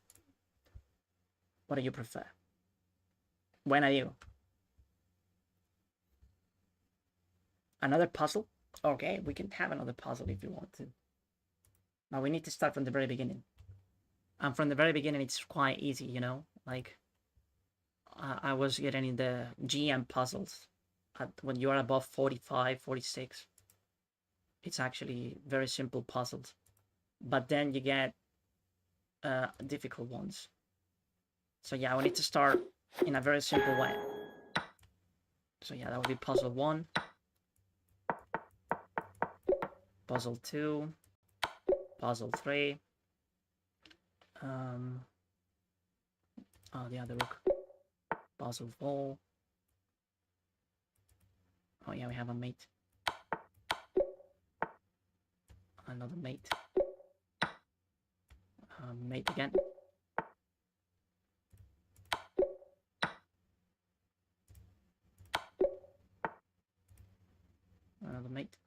What do you prefer? When are you? Another puzzle? Okay, we can have another puzzle if you want to. Now we need to start from the very beginning. And from the very beginning, it's quite easy, you know? Like, I was getting in the GM puzzles. When you are above 45, 46. It's actually very simple puzzles. But then you get difficult ones. So yeah, we need to start in a very simple way. So yeah, that would be puzzle 1. Puzzle 2. Puzzle 3. Oh, the other rook. Puzzle 4. Oh yeah, we have a mate. Another mate. Mate again. Another mate.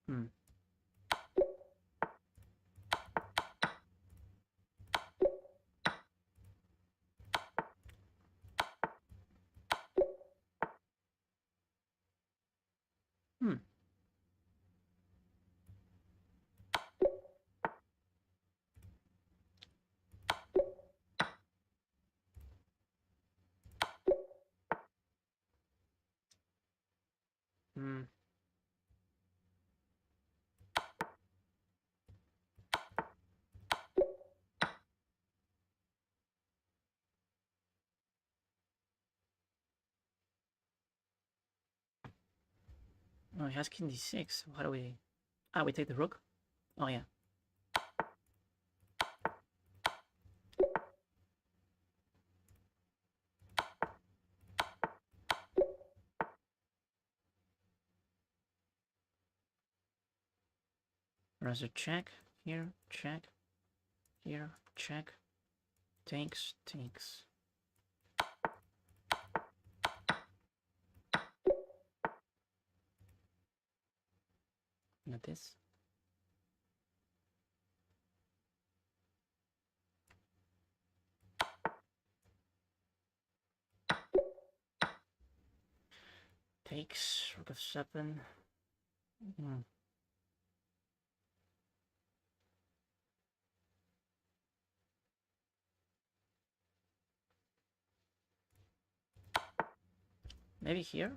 Hmm. Hmm. Oh, he has king d6. How do we... Ah, we take the rook. Oh yeah. There's a check here, check here, check. Takes, takes. Not this. Takes, rook of 7. Maybe here?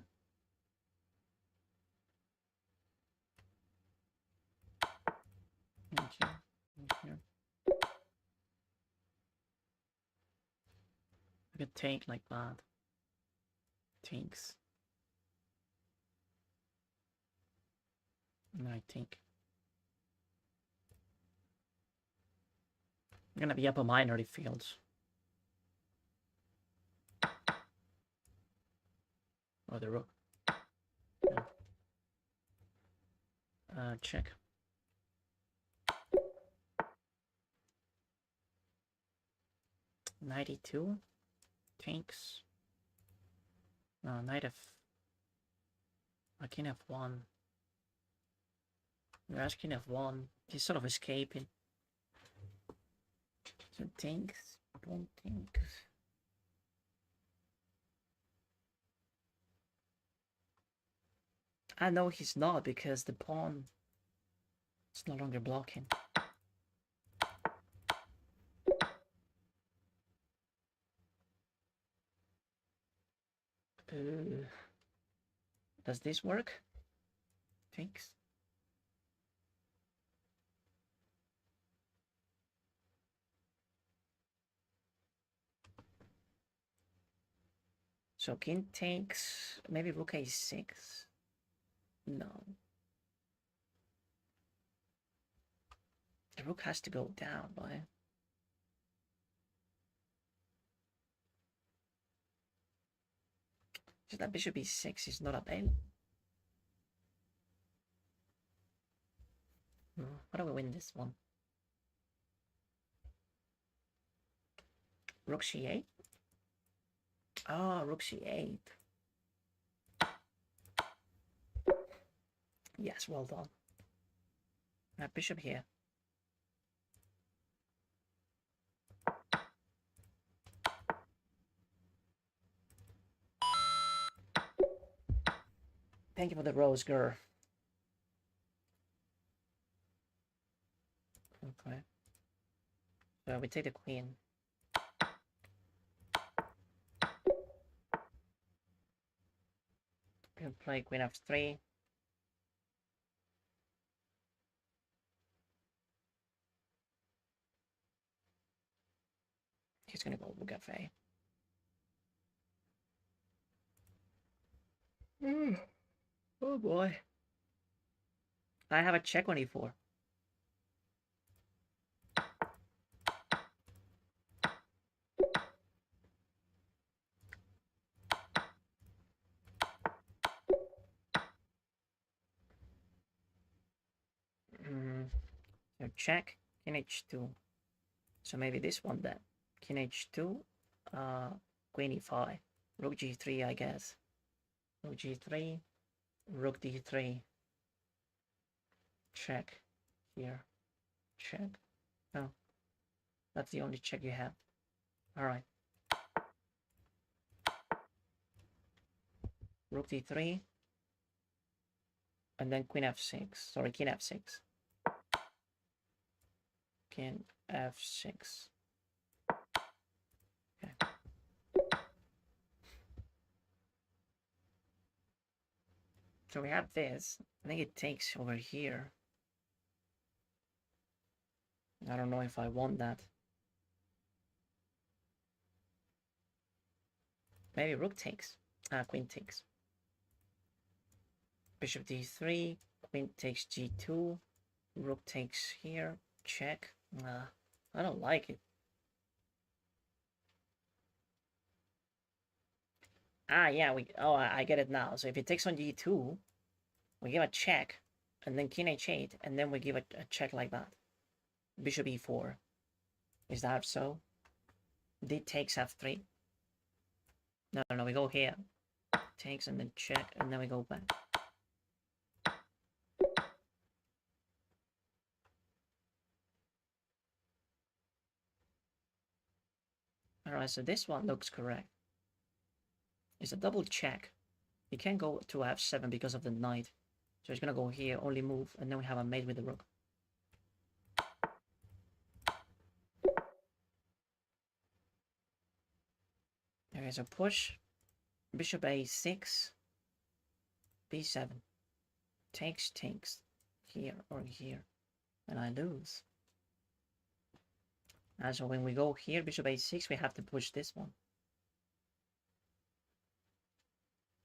And here, and here. I could take like that. Takes. And I think I'm gonna be up on minority fields. Or the rook. Yeah. Check. Knight e2. Takes. No, knight f. King f1. We're asking f1. He's sort of escaping. So takes. Don't think. I know he's not because the pawn is no longer blocking. Does this work? Thanks. So king takes, maybe rook a6. No. The rook has to go down, right? Just that bishop e6 is not available. How do we win this one? Rook c8? Ah, rook c8. Yes, well done. Bishop here. Thank you for the rose, girl. Okay. So we take the queen. We can play queen f3. He's gonna go rook f8. Oh boy. I have a check on e4. So check, king h2. So maybe this one then. King h2, queen e5. Rook g3, I guess. Rook g3, rook d3. Check. Here. Check. No. That's the only check you have. Alright. Rook d3. And then queen f6. Sorry, king f6. King f6. Okay. So we have this. I think it takes over here. I don't know if I want that. Maybe rook takes. Queen takes. Bishop d3, queen takes g2, rook takes here, check. I don't like it. Yeah, I get it now. So if it takes on g2, we give a check, and then king h8, and then we give a check like that. Bishop e4. Is that so? D takes f3. No, we go here. Takes and then check, and then we go back. Alright, so this one looks correct. It's a double check. He can't go to f7 because of the knight. So he's gonna go here, only move, and then we have a mate with the rook. Okay, so push. Bishop a6. b7. Takes here or here. And I lose. And so when we go here, bishop a6, we have to push this one.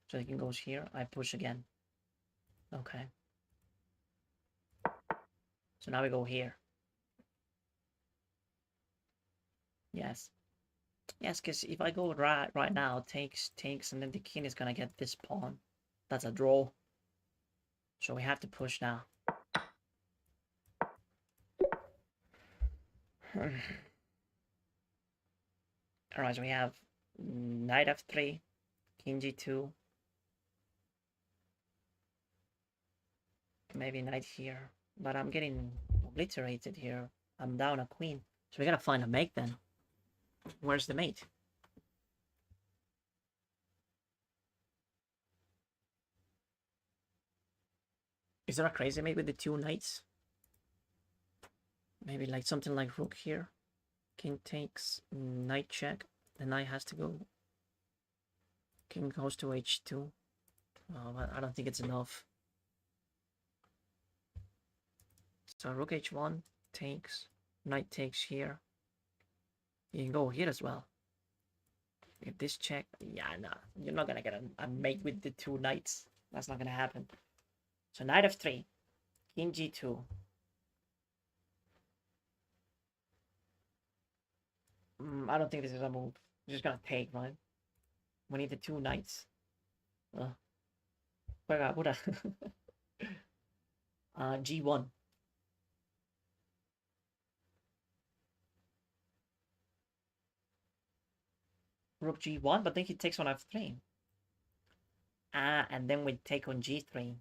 So the king goes here, I push again. Okay. So now we go here. Yes. Yes, because if I go right now, takes, and then the king is gonna get this pawn. That's a draw. So we have to push now. Alright, so we have knight f3, king g2. Maybe knight here. But I'm getting obliterated here. I'm down a queen. So we gotta find a mate then. Where's the mate? Is there a crazy mate with the two knights? Maybe like something like rook here. King takes, knight check. The knight has to go. King goes to h2. Oh, but I don't think it's enough. So rook h1 takes. Knight takes here. You can go here as well. If this check, yeah, no, you're not gonna get a mate with the two knights. That's not gonna happen. So knight f3, king g2. I don't think this is a move. I'm just gonna take, right? We need the two knights. G1. Rook G1, but then he takes on F3. And then we take on G3.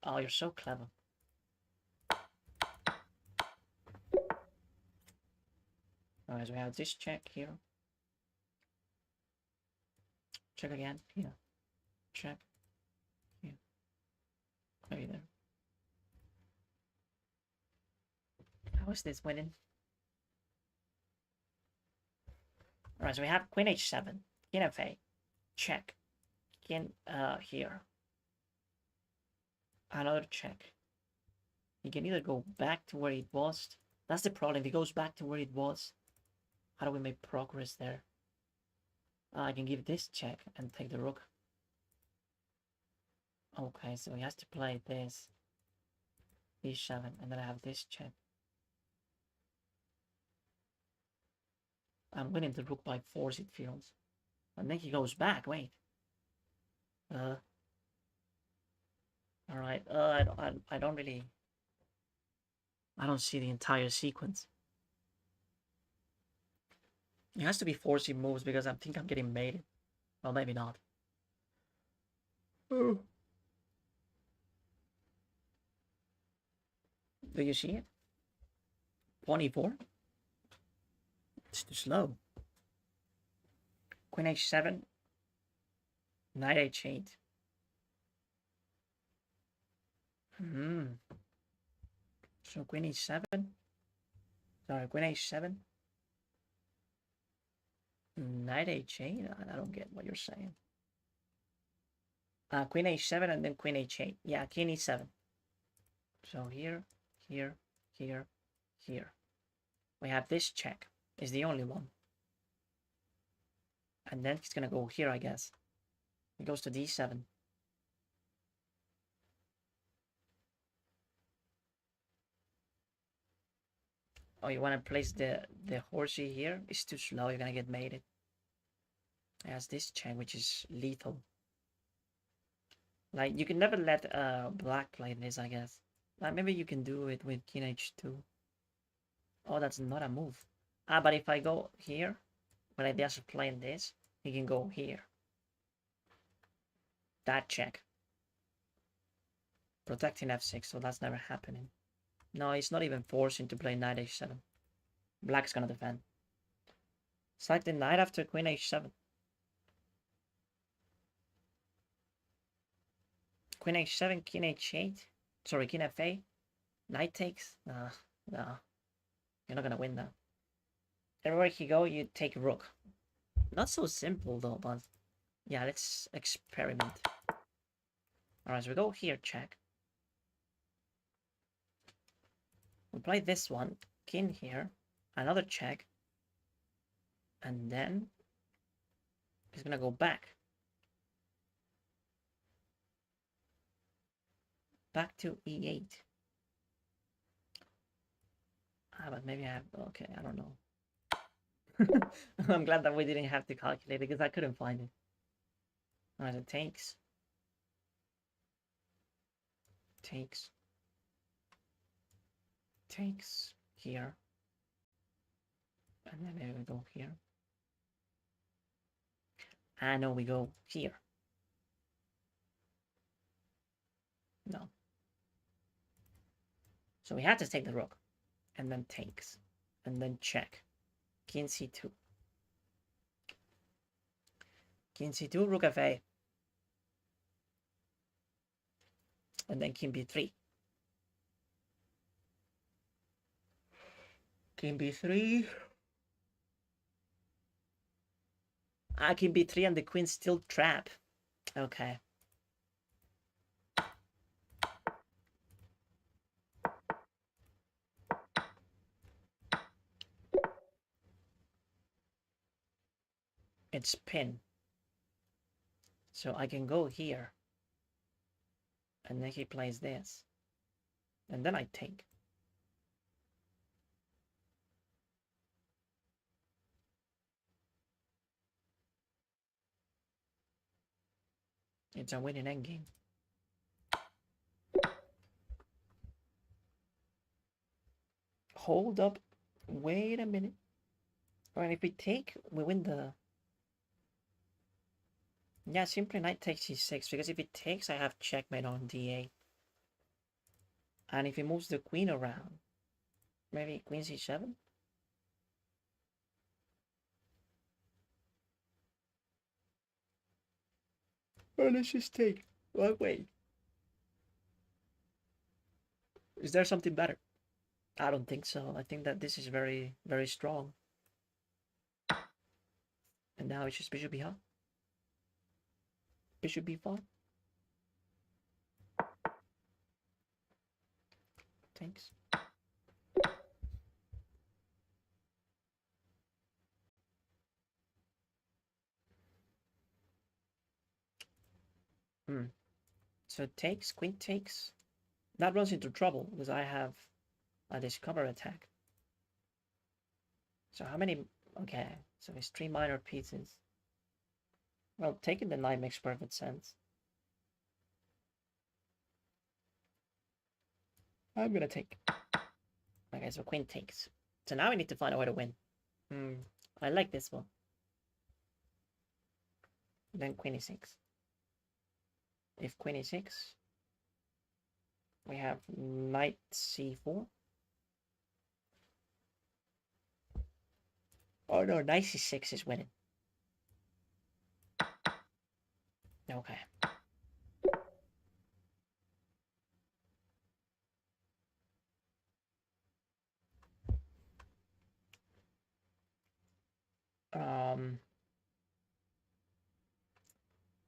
Oh, you're so clever. Alright, so we have this check here. Check again. Here. Check. Here. Maybe there. How is this winning? Alright, so we have queen h7. King f8. Check. King here. Another check. He can either go back to where it was. That's the problem. If he goes back to where it was, how do we make progress there? I can give this check and take the rook. Okay, so he has to play this. b7, and then I have this check. I'm winning the rook by force, it feels. And then he goes back, wait. Alright, I don't really... I don't see the entire sequence. It has to be forcing moves because I think I'm getting mated. Well, maybe not. Oh. Do you see it? 24? It's too slow. Queen h7. Knight h8. So queen h7. Sorry, queen h7. Knight h8? I don't get what you're saying. Queen h7 and then queen h8. Yeah, king e7. So here, here, here, here. We have this check. Is the only one. And then he's gonna go here, I guess. He goes to d7. Oh, you want to place the horsey here? It's too slow. You're gonna get mated. It has this check, which is lethal. Like, you can never let black play this, I guess. Like, maybe you can do it with king h2. Oh, that's not a move. Ah, but if I go here, when I just playing this, he can go here. That check. Protecting f6, so that's never happening. No, it's not even forcing to play knight h7. Black's gonna defend. Select the knight after queen h7. Queen h7, king h8. Sorry, king f8. Knight takes. Nah. You're not gonna win that. Everywhere you go, you take rook. Not so simple though, but yeah, let's experiment. Alright, so we go here, check. We play this one, king here, another check, and then he's gonna go back. Back to e8. Ah, but maybe I have, okay, I don't know. I'm glad that we didn't have to calculate it because I couldn't find it. Alright, it takes. Takes here. And then maybe we go here. Ah, no, we go here. No. So we had to take the rook. And then takes. And then check. King c2. King c2, rook f8. And then king b3. King b3. Ah, king b3 and the queen still trap. Okay. It's pin. So I can go here. And then he plays this. And then I take. It's a winning endgame. Hold up. Wait a minute. Alright, if we take, we win the... Yeah, simply knight takes c6, because if it takes, I have checkmate on d8. And if he moves the queen around, maybe queen c7? Well, let's just take. Well, wait. Is there something better? I don't think so. I think that this is very, very strong. And now it's just bishop b5. Bishop b5. Thanks. So it takes, queen takes. That runs into trouble because I have a discover attack. So how many? Okay, so it's 3 minor pieces. Well, taking the knight makes perfect sense. I'm gonna take. Okay, so queen takes. So now we need to find a way to win. I like this one. Then queen e6. If queen e6, we have knight c4. Oh no, knight c6 is winning. Okay.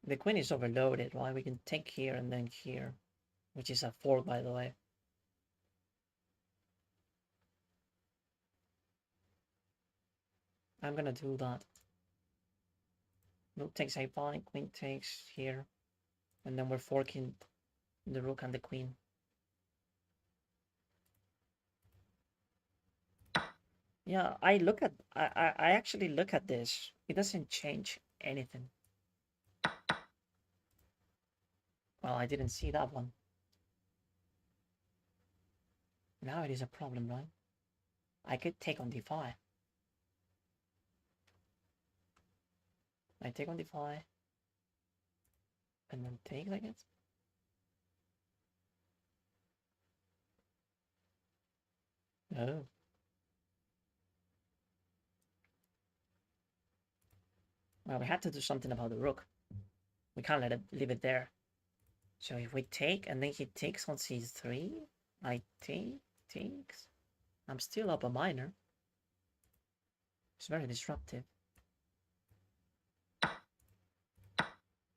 The queen is overloaded, right? We can take here and then here, which is a fork, by the way. I'm gonna do that. Rook takes a5, queen takes here, and then we're forking the rook and the queen. Yeah, I actually look at this. It doesn't change anything. Well, I didn't see that one. Now it is a problem, right? I could take on d5. I take on d5. And then take, I guess. Oh. Well, we had to do something about the rook. We can't leave it there. So if we take and then he takes on c3, I take, takes. I'm still up a minor. It's very disruptive.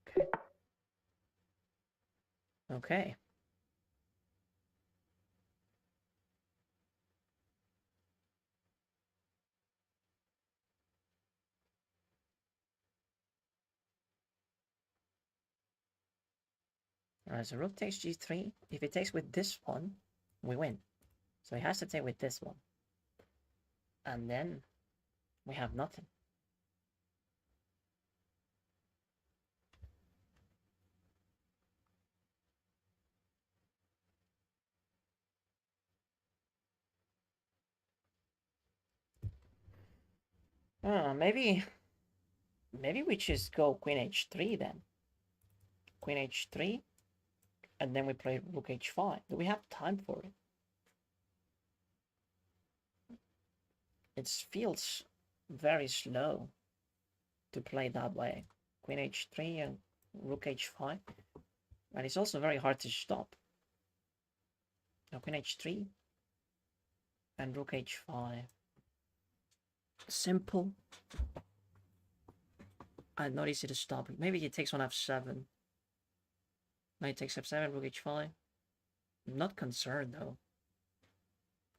Okay. Okay. Alright, so rook takes g3. If he takes with this one, we win. So he has to take with this one. And then we have nothing. Maybe we just go queen h3 then. Queen h3, and then we play rook h5. Do we have time for it? It feels very slow to play that way. Queen h3 and rook h5. And it's also very hard to stop. Now queen h3 and rook h5. Simple. And not easy to stop. Maybe he takes on f7. Knight takes f7, rook h5. Not concerned though.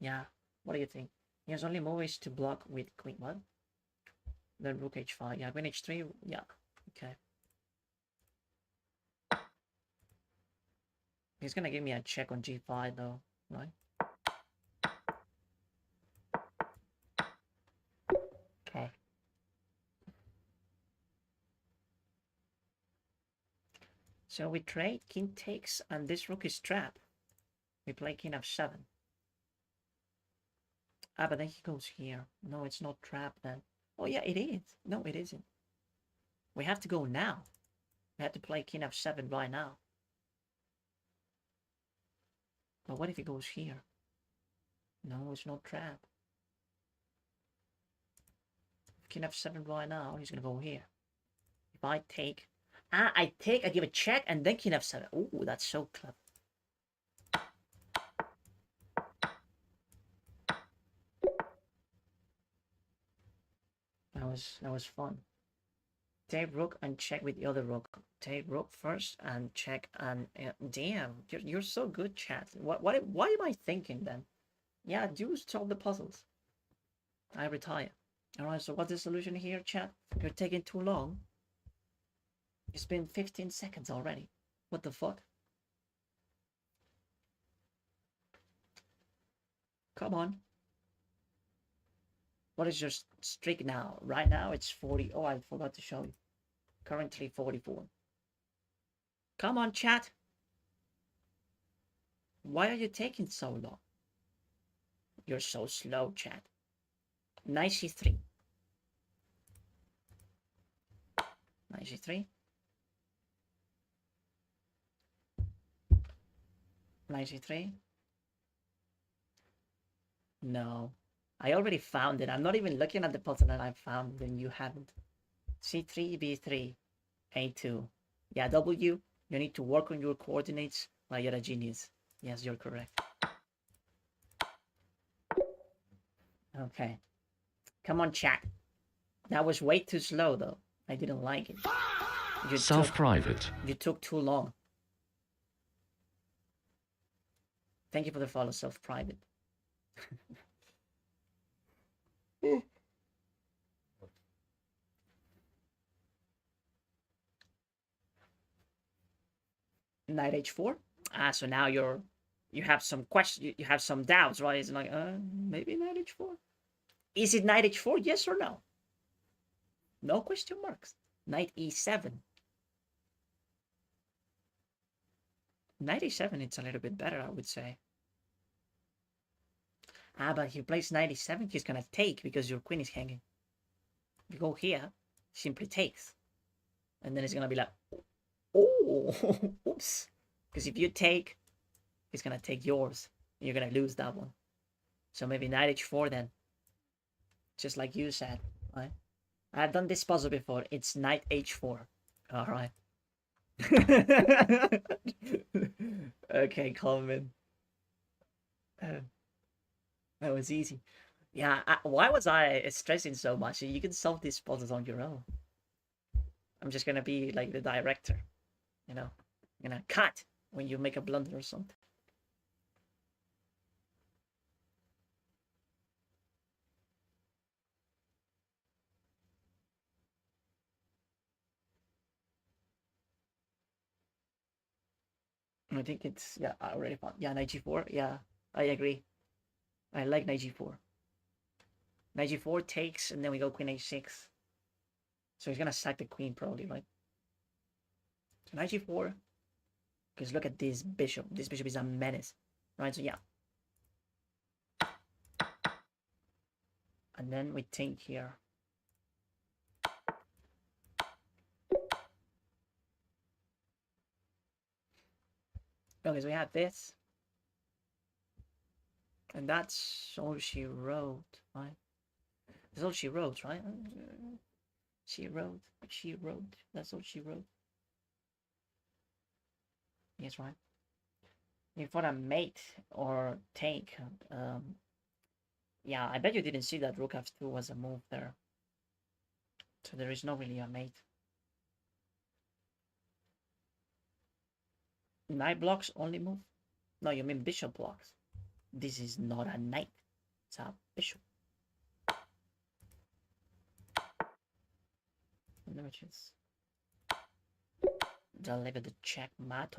Yeah, what do you think? He has only more ways to block with queen what? Then rook h5. Yeah, queen h3. Yeah, okay. He's gonna give me a check on g5 though, right? Okay. So we trade, king takes, and this rook is trapped. We play king f7. Ah, but then he goes here. No, it's not trapped then. Oh yeah, it is. No, it isn't. We have to go now. We have to play king f7 right now. But what if he goes here? No, it's not trapped. King f7 right now, he's gonna go here. If I take... Ah, I take, I give a check, and then king f7. Ooh, that's so clever. That was fun. Take rook and check with the other rook. Take rook first and check and damn, you're so good, chat. Why am I thinking then? Yeah, do solve the puzzles. I retire. All right. So what's the solution here, chat? You're taking too long. It's been 15 seconds already. What the fuck? Come on. What is your streak now? Right now it's 40. Oh, I forgot to show you. Currently 44. Come on, chat. Why are you taking so long? You're so slow, chat. Knight c3. Knight c3. Knight c3. No. I already found it. I'm not even looking at the puzzle that I found and you haven't. c3, b3, a2. Yeah, w. You need to work on your coordinates. Well, you're a genius. Yes, you're correct. Okay. Come on, chat. That was way too slow, though. I didn't like it. Self-private. You took too long. Thank you for the follow, self-private. Knight h4. Ah, so now you have some questions. You have some doubts, right? It's like, maybe knight h4. Is it knight h4? Yes or no? No question marks. Knight e7. Knight e7, it's a little bit better, I would say. Ah, but if he plays knight e7, he's gonna take because your queen is hanging. If you go here, simply takes. And then it's gonna be like, oh, oops. Because if you take, he's gonna take yours. And you're gonna lose that one. So maybe knight h4 then. Just like you said, right? I've done this puzzle before. It's knight h4. Alright. Okay, Coleman. That was easy. Yeah, why was I stressing so much? You can solve these puzzles on your own. I'm just gonna be like the director, you know? I'm gonna cut when you make a blunder or something. I think it's, yeah, I already found. Yeah, knight g4. Yeah, I agree. I like knight g4. Knight g4 takes, and then we go queen h6. So he's gonna sack the queen probably, right? So knight g4. Because look at this bishop. This bishop is a menace, right? So yeah. And then we take here. Okay, so we have this. And that's all she wrote, right? That's all she wrote, right? She wrote. That's all she wrote. Yes, right. If for a mate or take, yeah, I bet you didn't see that rook f2 was a move there. So there is not really a mate. Knight blocks only move? No, you mean bishop blocks. This is not a knight. It's a bishop. Which is deliver the checkmate.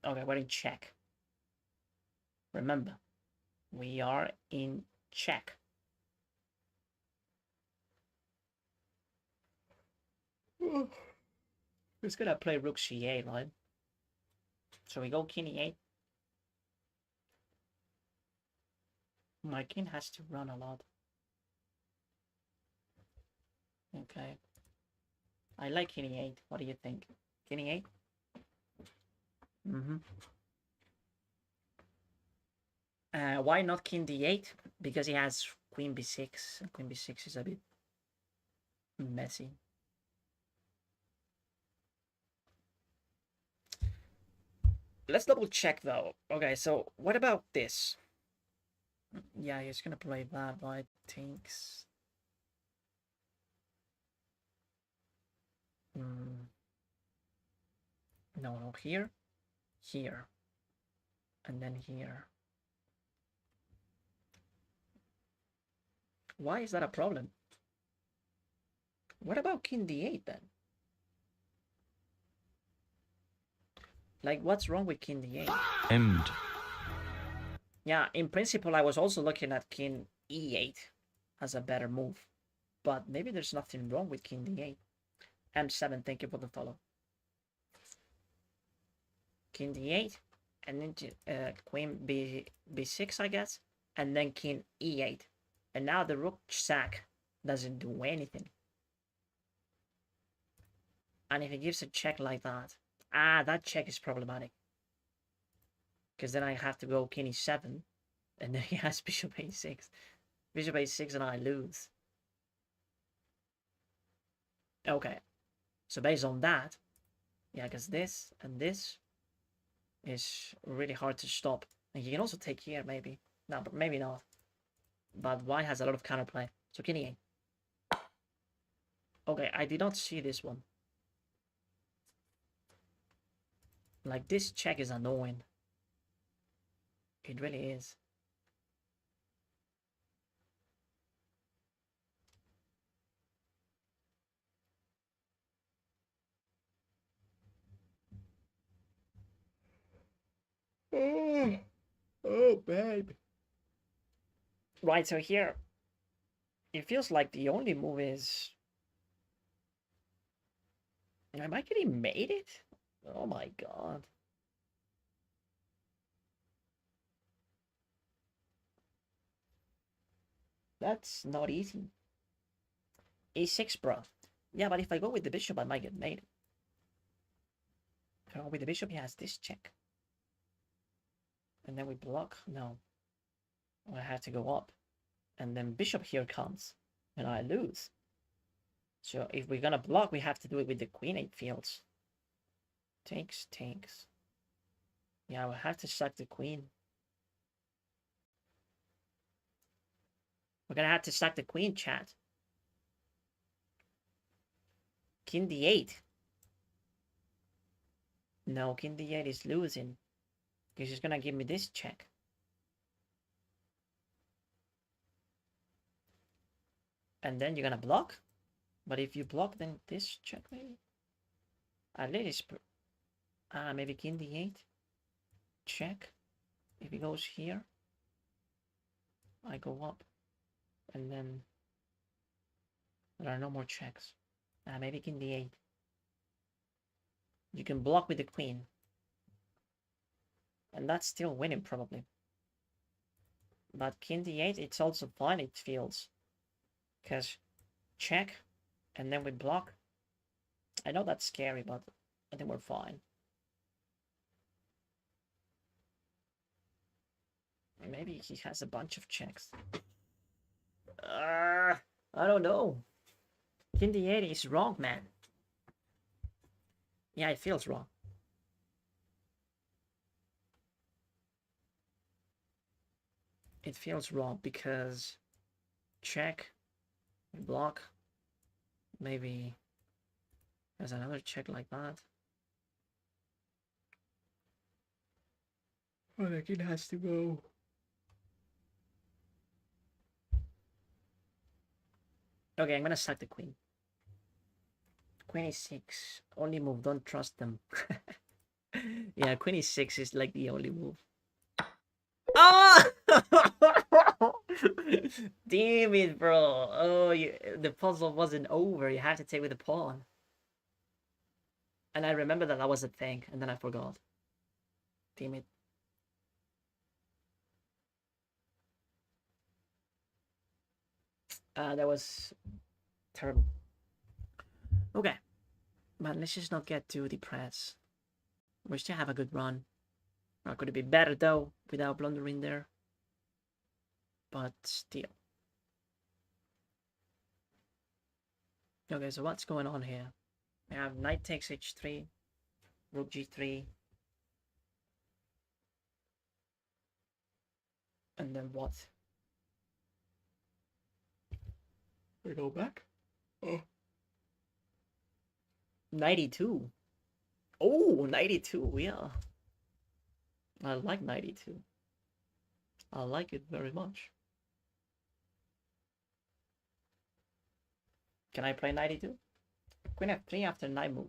Okay, we're in check. Remember, we are in check. Who's gonna play rook c8, right? So we go king e8. My king has to run a lot. Okay. I like king e8. What do you think? King e8? Why not king d8? Because he has queen b6. And queen b6 is a bit messy. Let's double check though. Okay, so what about this? Yeah, he's gonna play that, but I think. No, here, here, and then here. Why is that a problem? What about king d8 then? Like, what's wrong with king d8? End. Yeah, in principle, I was also looking at king e8 as a better move. But maybe there's nothing wrong with king d8. m7, thank you for the follow. King d8, and then queen b6, I guess, and then king e8. And now the rook sack doesn't do anything. And if he gives a check like that, that check is problematic. Because then I have to go king e7, and then he has bishop a6. Bishop a6 and I lose. Okay, so based on that, yeah, because this and this is really hard to stop. And he can also take here, maybe. No, but maybe not. But white has a lot of counterplay. So king e8. Okay, I did not see this one. Like, this check is annoying. It really is. Oh, babe. Right, so here, it feels like the only move is... Am I getting made it? Oh my god. That's not easy. A6, bro. Yeah, but if I go with the bishop, I might get made. If I go with the bishop, he has this check. And then we block. No. I have to go up. And then bishop here comes. And I lose. So if we're gonna block, we have to do it with the queen 8 fields. Takes. Yeah, we'll have to sack the queen. We're gonna have to sack the queen, chat. King d8. No, king d8 is losing. Because he's gonna give me this check. And then you're gonna block. But if you block, then this check maybe. At least maybe king d8. Check. If he goes here, I go up. And then there are no more checks. Maybe king d8. You can block with the queen. And that's still winning probably. But king d8, it's also fine, it feels. Because check, and then we block. I know that's scary, but I think we're fine. Maybe he has a bunch of checks. I don't know. King d8 is wrong, man. Yeah, it feels wrong. It feels wrong because check, block, maybe there's another check like that. Oh, the king has to go. Okay, I'm gonna sack the queen. Queen e6. Only move, don't trust them. Yeah, queen e6 is like the only move. Oh! Damn it, bro. Oh, the puzzle wasn't over. You had to take with the pawn. And I remember that was a thing, and then I forgot. Damn it. That was terrible. Okay. But let's just not get too depressed. We still have a good run. Could it be better, though, without blundering there? But still. Okay, so what's going on here? We have knight takes h3, rook g3. And then what? We go back? Oh. 92. Oh, 92, yeah. I like 92. I like it very much. Can I play 92? Queen f3 after knight move.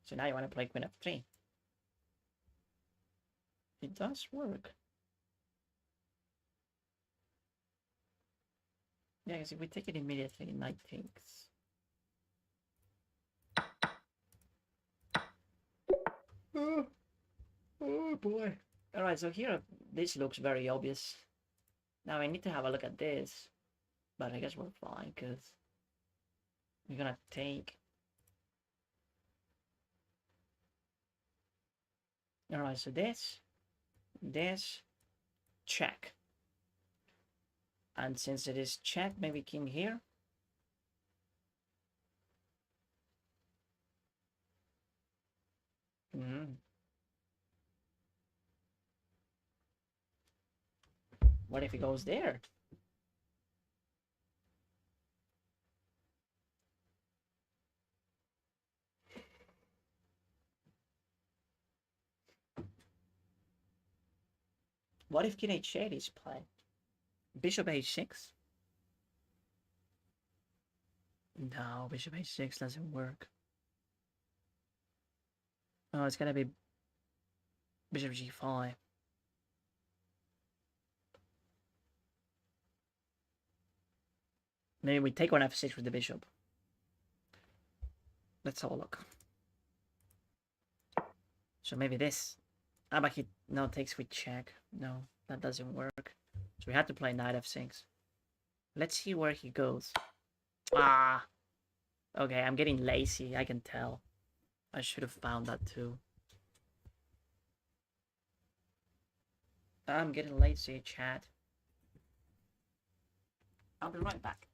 So now you want to play queen f3. It does work. Yeah, because if we take it immediately, knight takes. Oh boy. Alright, so here this looks very obvious. Now I need to have a look at this. But I guess we're fine, because we're gonna take. Alright, so this, check. And since it is check, maybe king here. What if he goes there? What if king h8 is played? Bishop h6? No, bishop h6 doesn't work. Oh, it's gonna be bishop g5. Maybe we take on f6 with the bishop. Let's have a look. So maybe this. But he no takes with check. No, that doesn't work. So we had to play knight f6. Let's see where he goes. Ah. Okay, I'm getting lazy. I can tell. I should have found that too. I'm getting lazy, chat. I'll be right back.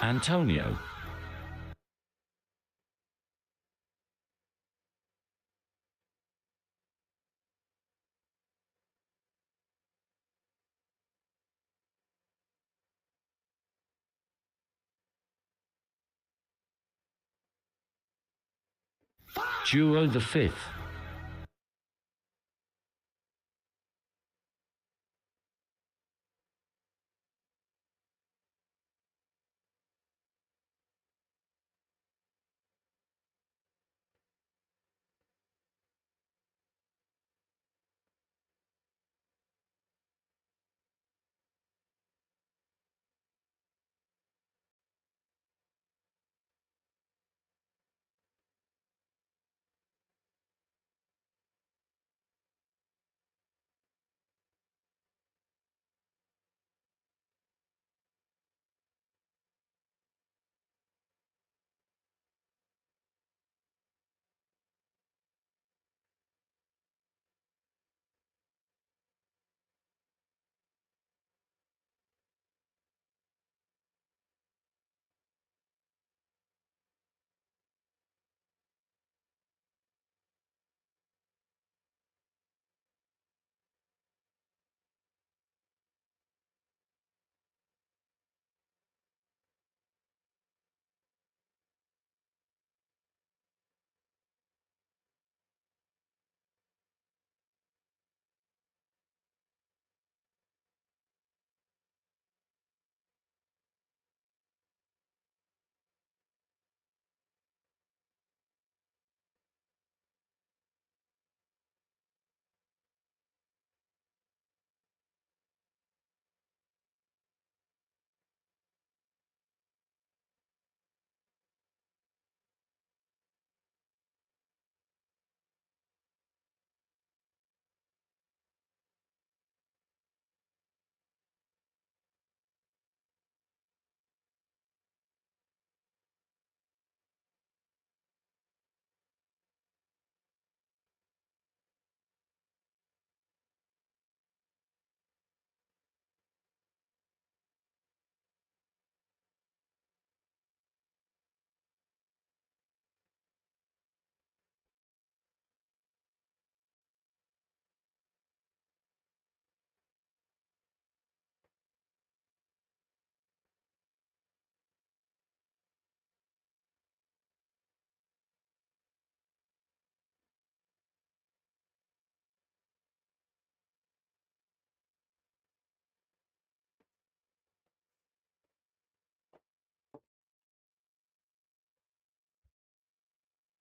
Antonio. Duo the Fifth.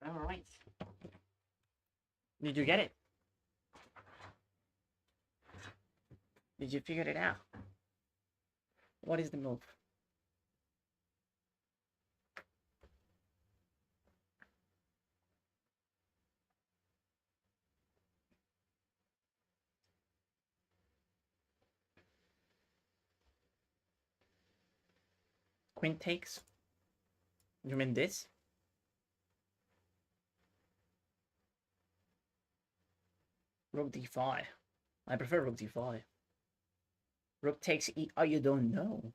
Alright. Did you get it? Did you figure it out? What is the move? Queen takes? You mean this? Rook d5. I prefer rook d5. Rook takes e. Oh, you don't know.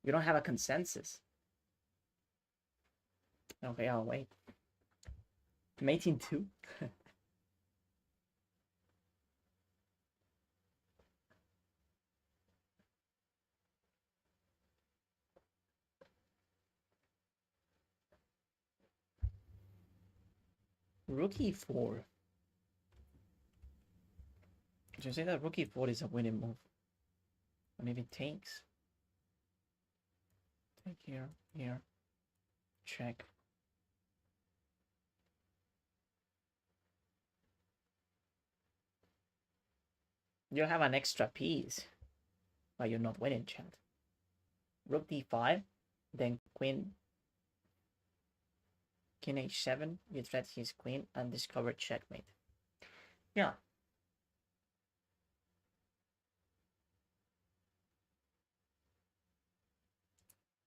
You don't have a consensus. Okay, I'll wait. Mating 2? Rook e4. Did you say that rook e4 is a winning move? Or maybe takes? Take here, here. Check. You have an extra piece, but you're not winning, chat. Rook d5, then queen, king h7. You threat his queen and discover checkmate. Yeah.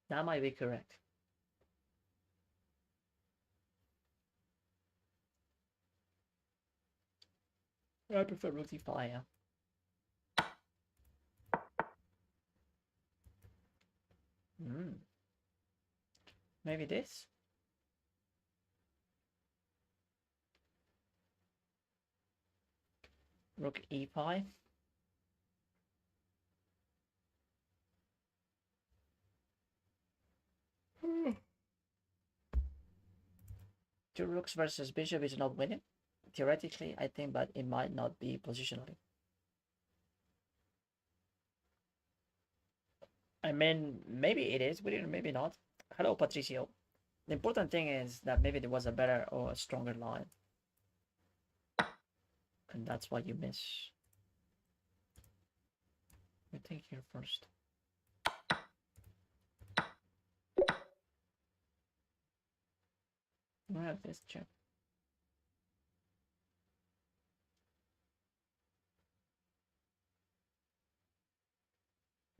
That might be correct. I prefer rook d5, yeah. Maybe this? Rook e5. Two rooks versus bishop is not winning. Theoretically, I think, but it might not be positionally. I mean, maybe it is winning, maybe not. Hello, Patricio. The important thing is that maybe there was a better or a stronger line. And that's what you miss. We take here first. We have this check.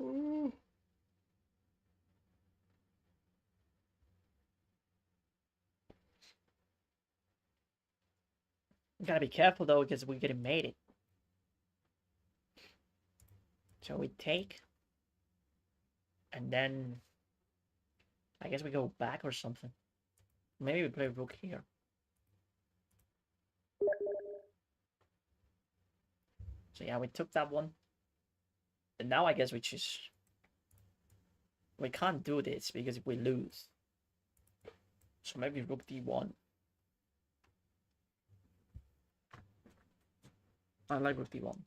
Ooh. You gotta be careful though, because we're getting mated. So we take, and then I guess we go back or something. Maybe we play rook here. So yeah, we took that one. And now I guess we can't do this because if we lose. So maybe rook d1. I like rook d1.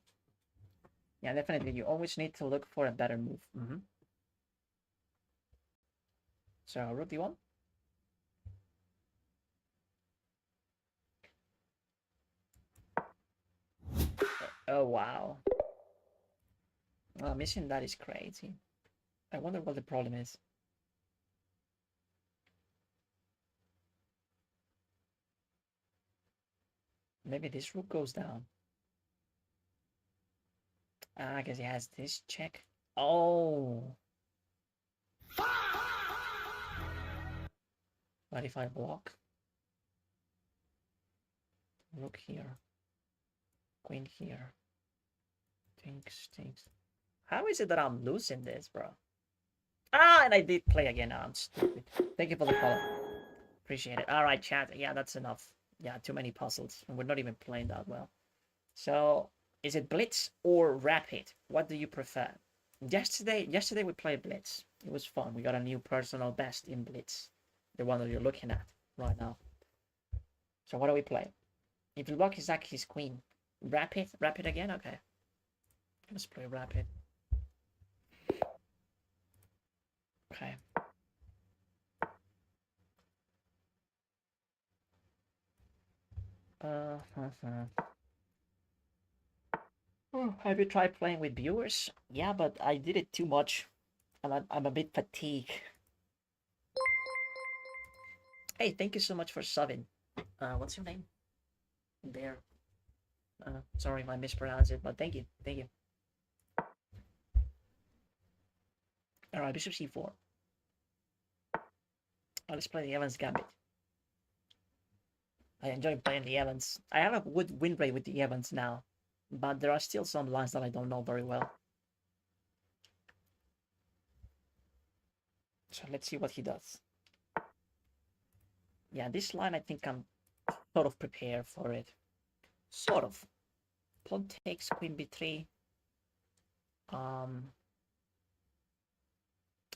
Yeah, definitely. You always need to look for a better move. So rook d1. Oh wow. Missing that is crazy. I wonder what the problem is. Maybe this rook goes down. I guess he has this check. Oh. But if I block? Rook here. Queen here. Thinks. How is it that I'm losing this, bro? Ah, and I did play again. I'm stupid. Thank you for the follow. Appreciate it. All right, chat. Yeah, that's enough. Yeah, too many puzzles. And we're not even playing that well. So, is it Blitz or Rapid? What do you prefer? Yesterday we played Blitz. It was fun. We got a new personal best in Blitz. The one that you're looking at right now. So what do we play? If you block his queen. Rapid? Rapid again? Okay. Let's play Rapid. Okay. Uh, have you tried playing with viewers? Yeah, but I did it too much. I'm a bit fatigued. Hey, thank you so much for subbing. What's your name? There. Sorry if I mispronounced it, but thank you. Thank you. Alright, bishop c4. Let's play the Evans Gambit. I enjoy playing the Evans. I have a good win rate with the Evans now, but there are still some lines that I don't know very well. So let's see what he does. Yeah, this line I think I'm sort of prepared for it. Sort of. Pawn takes queen b3.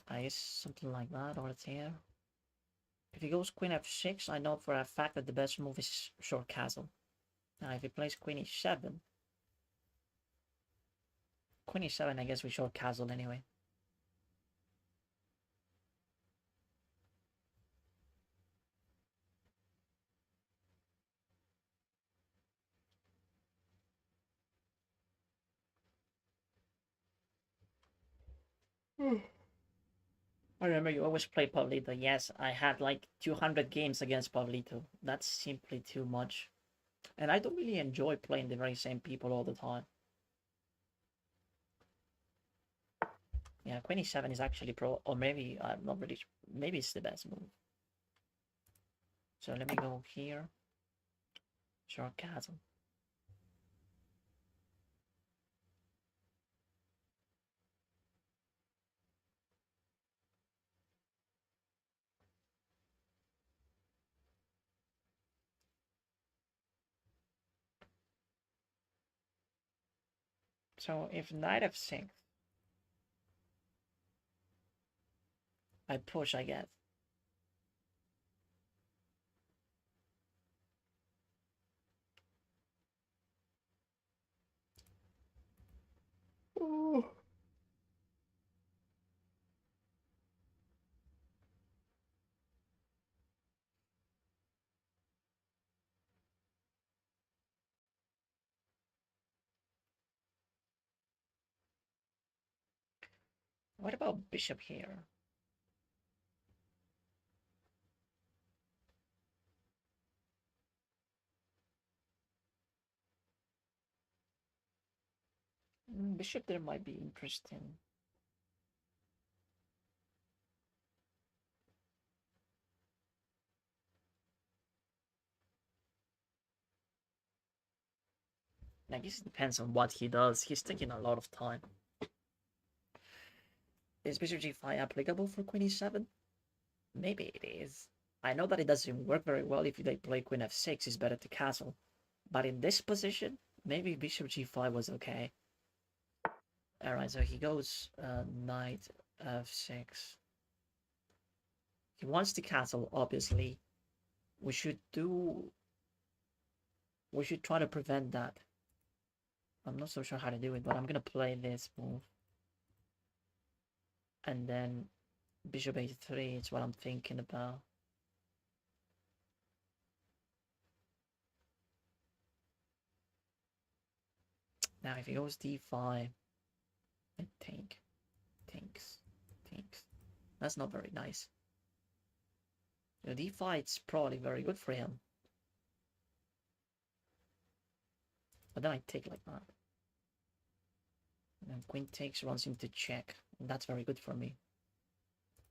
I guess something like that, or it's here. If he goes queen f6, I know for a fact that the best move is short castle. Now if he plays queen e7, queen e7 I guess we short castle anyway. I remember you always play Pablito. Yes, I had like 200 games against Pablito. That's simply too much. And I don't really enjoy playing the very same people all the time. Yeah, queen e7 is actually pro, or maybe, I'm not really sure. Maybe it's the best move. So let me go here. Short castle. So if knight f6, I push, I guess. Ooh. What about bishop here? Bishop there might be interesting. I guess it depends on what he does. He's taking a lot of time. Is bishop g5 applicable for queen e7? Maybe it is. I know that it doesn't work very well if they play queen f6, it's better to castle. But in this position, maybe bishop g5 was okay. Alright, so he goes knight f6. He wants to castle, obviously. We should try to prevent that. I'm not so sure how to do it, but I'm gonna play this move. And then bishop a3 is what I'm thinking about. Now if he goes d5, I think, takes. That's not very nice. The d5 is probably very good for him. But then I take like that. And then queen takes runs into check. And that's very good for me.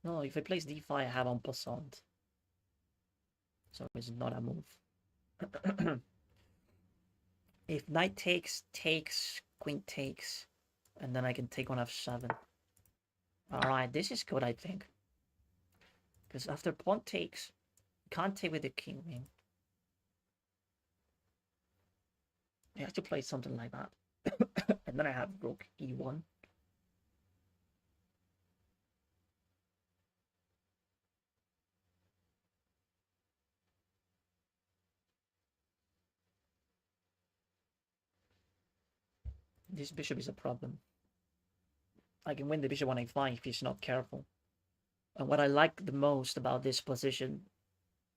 No, if he plays d5, I have en passant. So it's not a move. If knight takes, queen takes, and then I can take on f7. Alright, this is good, I think. Because after pawn takes, you can't take with the king wing. I have to play something like that. And then I have rook e1. This bishop is a problem. I can win the bishop on a5 if he's not careful. And what I like the most about this position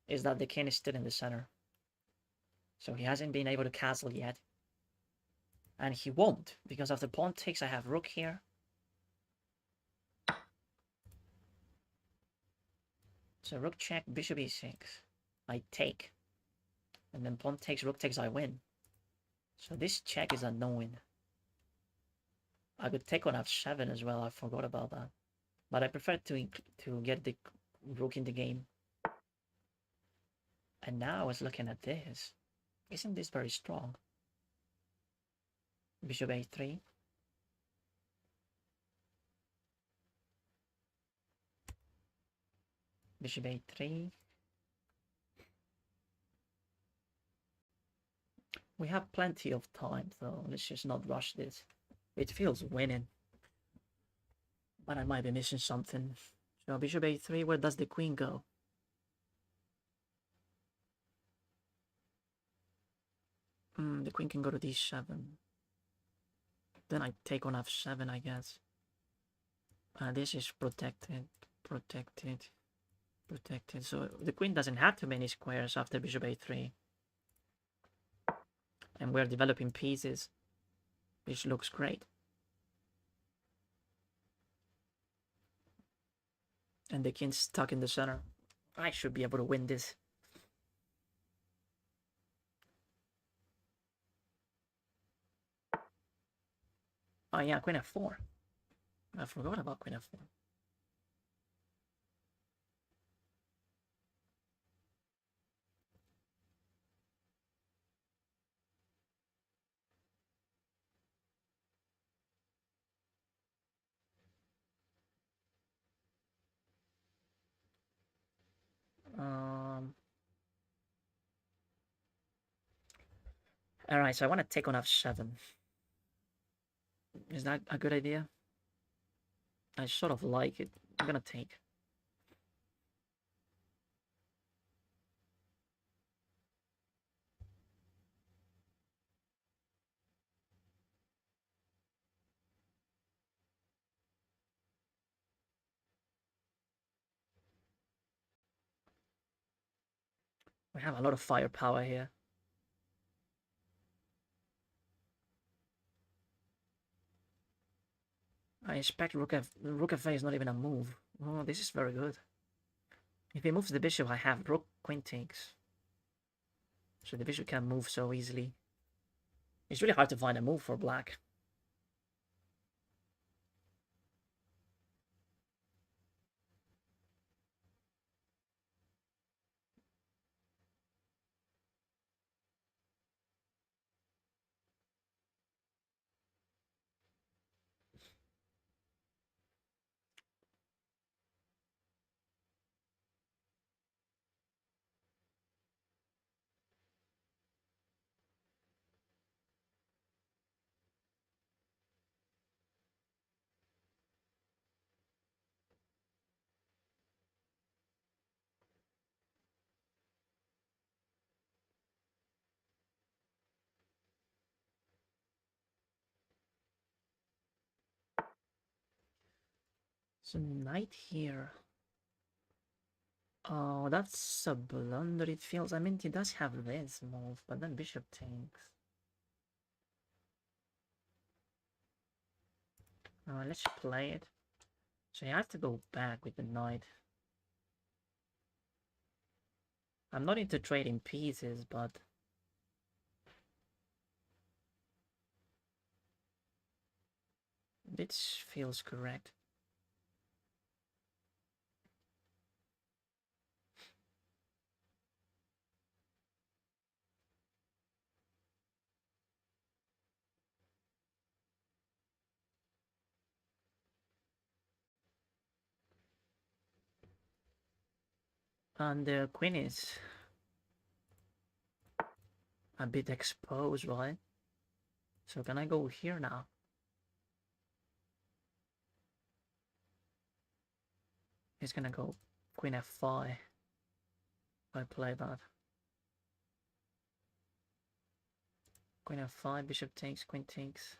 is that the king is still in the center. So he hasn't been able to castle yet. And he won't, because after pawn takes I have rook here. So rook check, bishop e6. I take. And then pawn takes, rook takes, I win. So this check is annoying. I could take on f7 as well, I forgot about that. But I prefer to get the rook in the game. And now I was looking at this. Isn't this very strong? Bishop a3. Bishop a3. We have plenty of time, so let's just not rush this. It feels winning. But I might be missing something. So bishop a3, where does the queen go? The queen can go to d7. Then I take on f7, I guess. This is protected, protected, protected. So the queen doesn't have too many squares after bishop a3. And we're developing pieces, which looks great. And the king's stuck in the center. I should be able to win this. Oh yeah, queen f4. I forgot about queen f4. Alright, so I want to take on f7. Is that a good idea? I sort of like it. I'm gonna take. We have a lot of firepower here. I expect rook f8 is not even a move. Oh, this is very good. If he moves the bishop, I have rook queen takes. So the bishop can't move so easily. It's really hard to find a move for black. So knight here. Oh, that's a blunder, it feels. I mean, he does have this move, but then bishop takes. Let's play it. So you have to go back with the knight. I'm not into trading pieces, but this feels correct. And the queen is a bit exposed, right? So can I go here now? He's gonna go queen f5 if I play that. Queen f5, bishop takes, queen takes.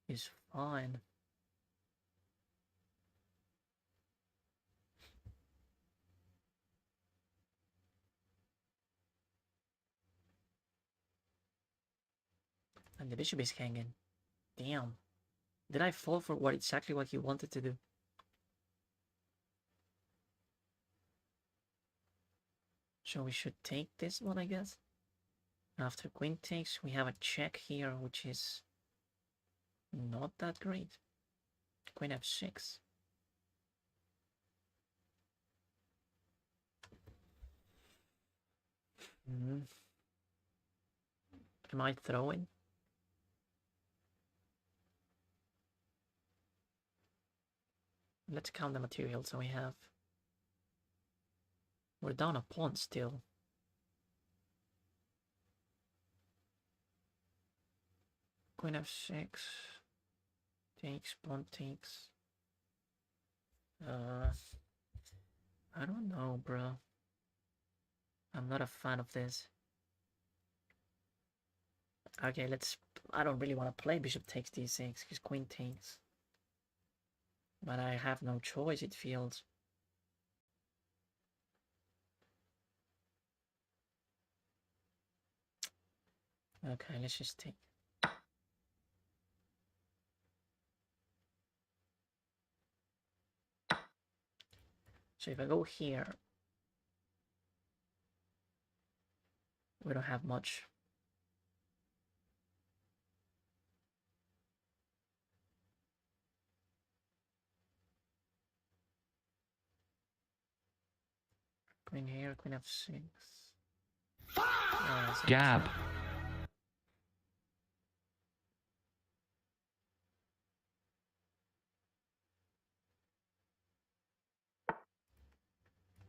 Is fine. And the bishop is hanging. Damn. Did I fall for exactly what he wanted to do? So we should take this one, I guess. After queen takes, we have a check here, which is not that great. Queen f6. Am I throwing? Let's count the material. So we have... We're down a pawn still. Queen f6. Takes, pawn takes. I don't know, bro. I'm not a fan of this. Okay, let's... I don't really want to play bishop takes d6, because queen takes. But I have no choice, it feels. Okay, let's just take. So if I go here, we don't have much. Queen here, queen f6. Gab.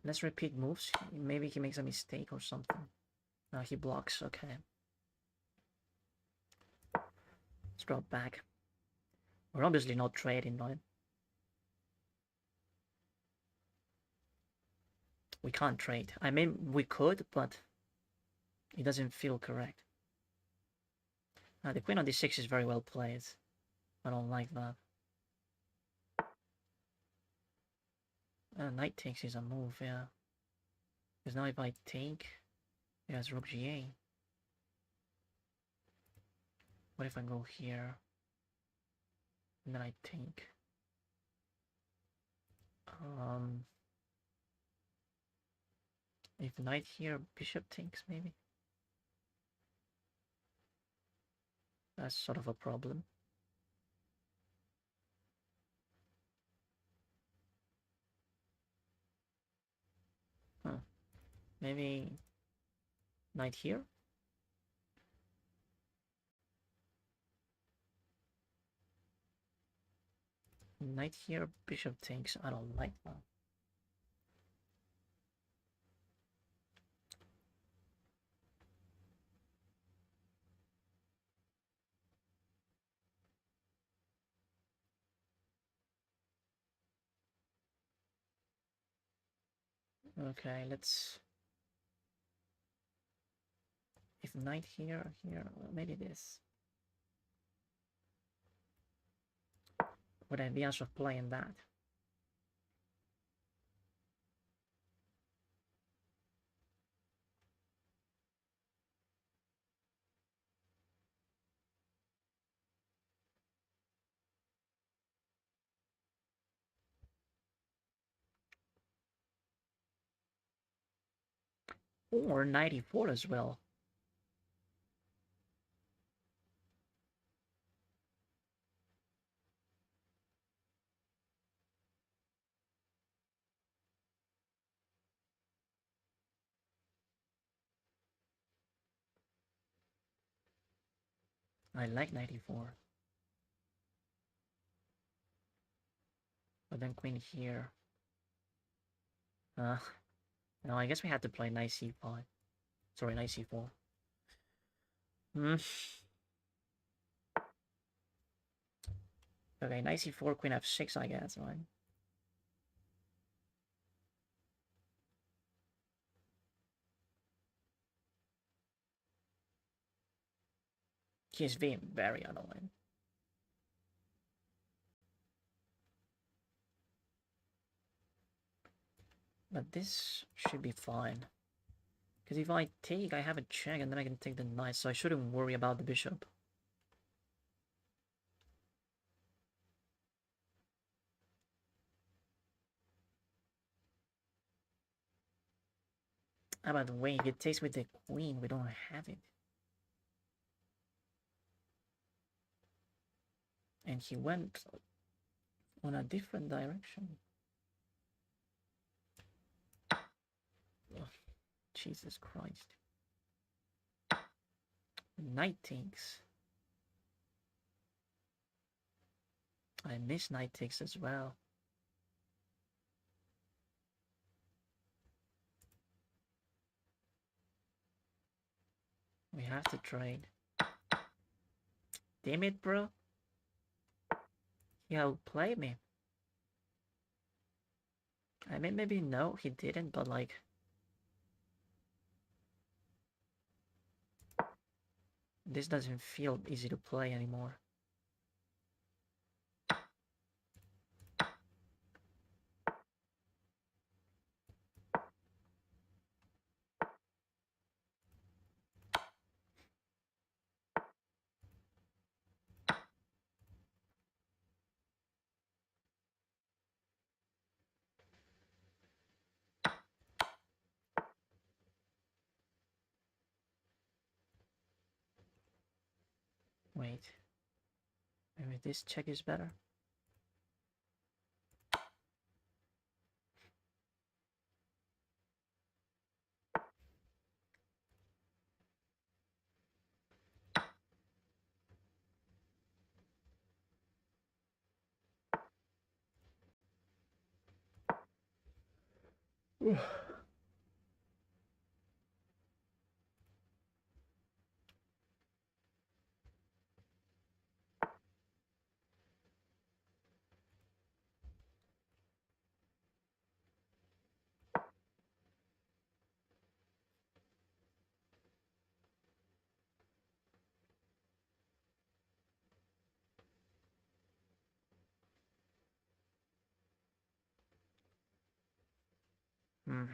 Let's repeat moves. Maybe he makes a mistake or something. No, he blocks. Okay. Let's drop back. We're obviously not trading, right? We can't trade. I mean, we could, but it doesn't feel correct. The queen on d6 is very well played. I don't like that. Knight takes is a move, yeah. Because now if I take, he has rook g8. What if I go here? And then I take. If knight here, bishop takes maybe. That's sort of a problem. Huh. Maybe knight here? Knight here, bishop takes. I don't like that. Okay, let's... If knight here, maybe this. Would I be out of playing that? Or 94 as well. I like 94. But then queen here. No, I guess we had to play knight c5. Sorry, knight c4. Okay, knight c4, queen f6, I guess, right? He's being very annoying. But this should be fine. Because if I take, I have a check and then I can take the knight, so I shouldn't worry about the bishop. Ah, by the way, if it takes with the queen, we don't have it. And he went on a different direction. Oh, Jesus Christ. Knight takes. I miss knight takes as well. We have to trade. Damn it, bro. He outplayed me. I mean, maybe no, he didn't, but like... This doesn't feel easy to play anymore. Wait. Maybe this check is better. Hmm.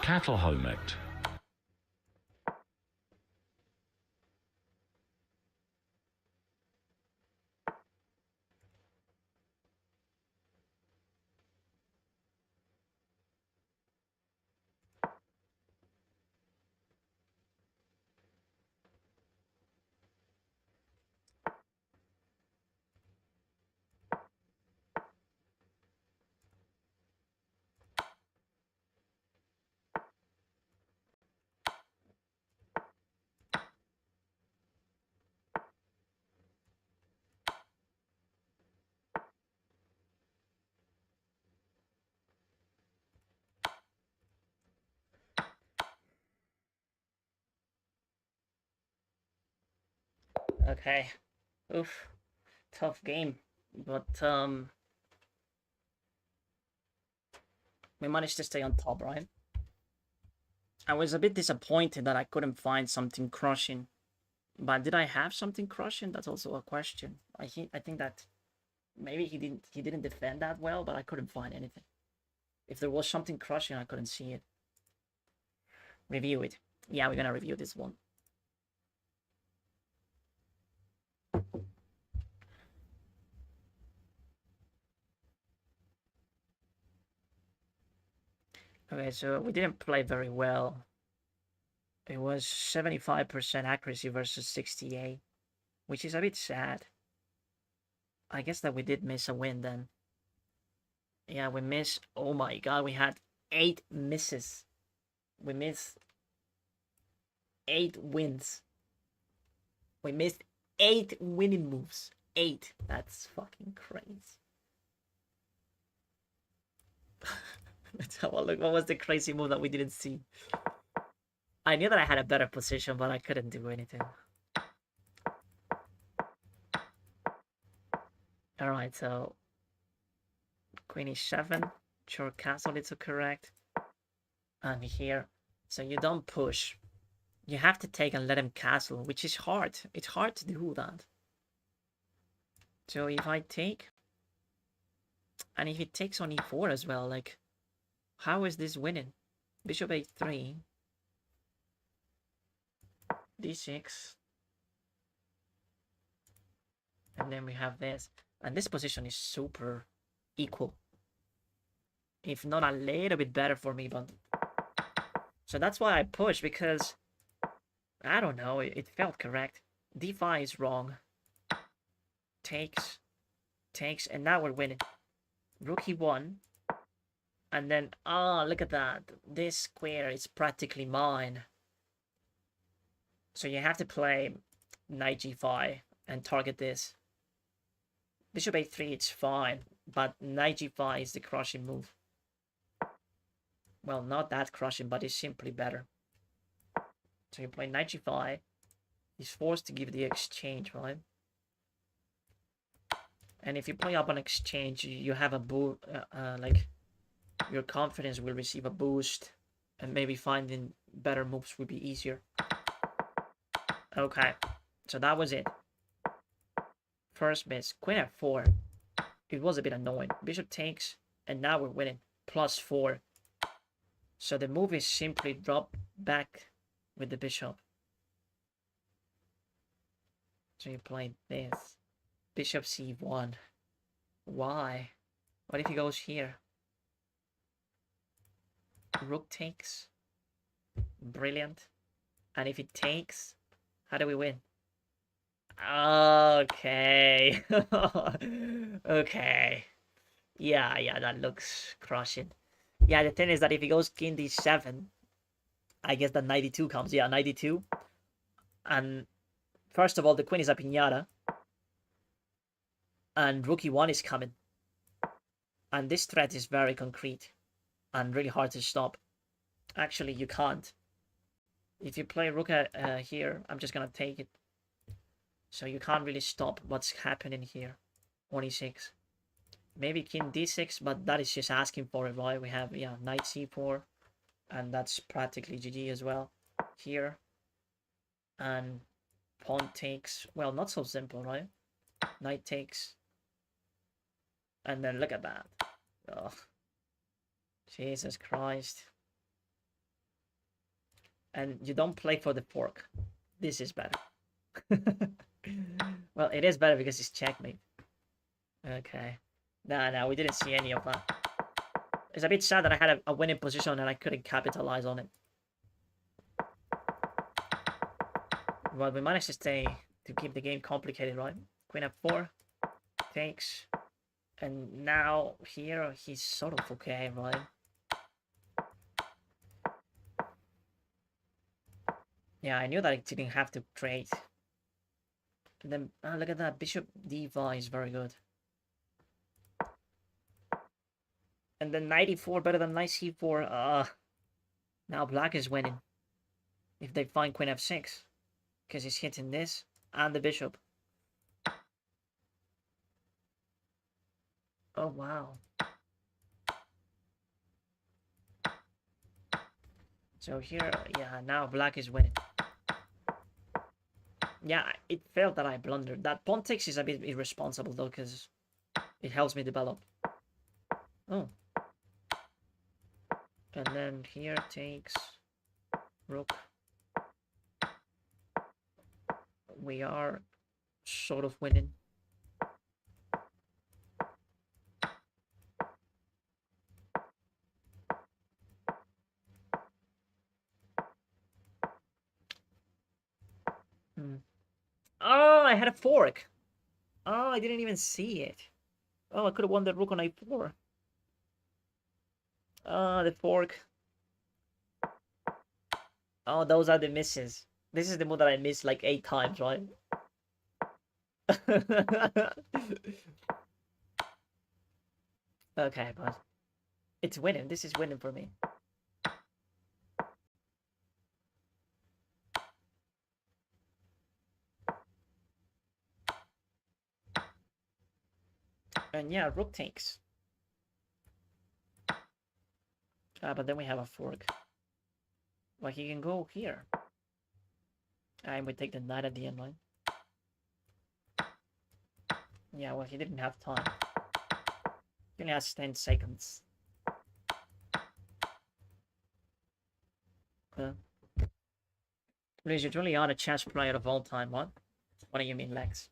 Cattle Homet. Okay. Oof. Tough game. But, we managed to stay on top, right? I was a bit disappointed that I couldn't find something crushing. But did I have something crushing? That's also a question. I think that maybe he didn't defend that well, but I couldn't find anything. If there was something crushing, I couldn't see it. Review it. Yeah, we're gonna review this one. Okay, so we didn't play very well. It was 75% accuracy versus 68, which is a bit sad. I guess that we did miss a win then. Yeah, we missed. Oh my god, we had 8 misses. We missed 8 wins. We missed 8 winning moves. 8. That's fucking crazy. Let's have a look. What was the crazy move that we didn't see? I knew that I had a better position, but I couldn't do anything. Alright, so queen e7. Sure, castle is correct. And here, so you don't push. You have to take and let him castle, which is hard. It's hard to do that. So if I take, and if he takes on e4 as well, like, how is this winning? Bishop a3, d6, and then we have this. And this position is super equal. If not a little bit better for me, but... So that's why I push, because... I don't know, it felt correct. d5 is wrong. Takes, and now we're winning. Rook e1. And then, oh, look at that. This square is practically mine. So you have to play knight g5 and target this. Bishop a3, it's fine. But knight g5 is the crushing move. Well, not that crushing, but it's simply better. So you play knight g5. He's forced to give the exchange, right? And if you play up on exchange, you have a boost, like, your confidence will receive a boost, and maybe finding better moves will be easier. Okay, so that was it. First miss, queen f4. It was a bit annoying. Bishop takes, and now we're winning. +4. So the move is simply drop back with the bishop. So you play this. Bishop c1. Why? What if he goes here? Rook takes. Brilliant. And if it takes, how do we win? Okay. Okay. Yeah, that looks crushing. Yeah, the thing is that if he goes king d7, I guess that 92 comes. Yeah, 92. And first of all, the queen is a piñata. And rook e1 is coming. And this threat is very concrete and really hard to stop. Actually, you can't. If you play rook here, I'm just gonna take it. So you can't really stop what's happening here. 26. Maybe king d6, but that is just asking for it, right? We have, yeah, knight c4. And that's practically GG as well. Here. And pawn takes. Well, not so simple, right? Knight takes. And then look at that. Oh, Jesus Christ. And you don't play for the fork. This is better. Well, it is better because it's checkmate. Okay. Nah, we didn't see any of that. It's a bit sad that I had a winning position and I couldn't capitalize on it. Well, we managed to keep the game complicated, right? Queen f4. Takes. And now here he's sort of okay, right? Yeah, I knew that I didn't have to trade. And then, look at that. Bishop d5 is very good. And then knight e4 better than knight c4. Now black is winning. If they find queen f6. Because he's hitting this and the bishop. Oh, wow. So here, yeah, now black is winning. Yeah, it felt that I blundered. That pawn takes is a bit irresponsible, though, because it helps me develop. Oh. And then here takes rook. We are sort of winning. Oh, I had a fork. Oh, I didn't even see it. Oh, I could have won the rook on a4. Oh, the fork. Oh, those are the misses. This is the move that I missed like 8 times, right? Okay, but it's winning. This is winning for me. And yeah, rook takes. But then we have a fork. Well, he can go here. And we take the knight at the end line. Yeah, well, he didn't have time. He only has 10 seconds. Please, you truly are the chess player of all time. What? What do you mean, Lex?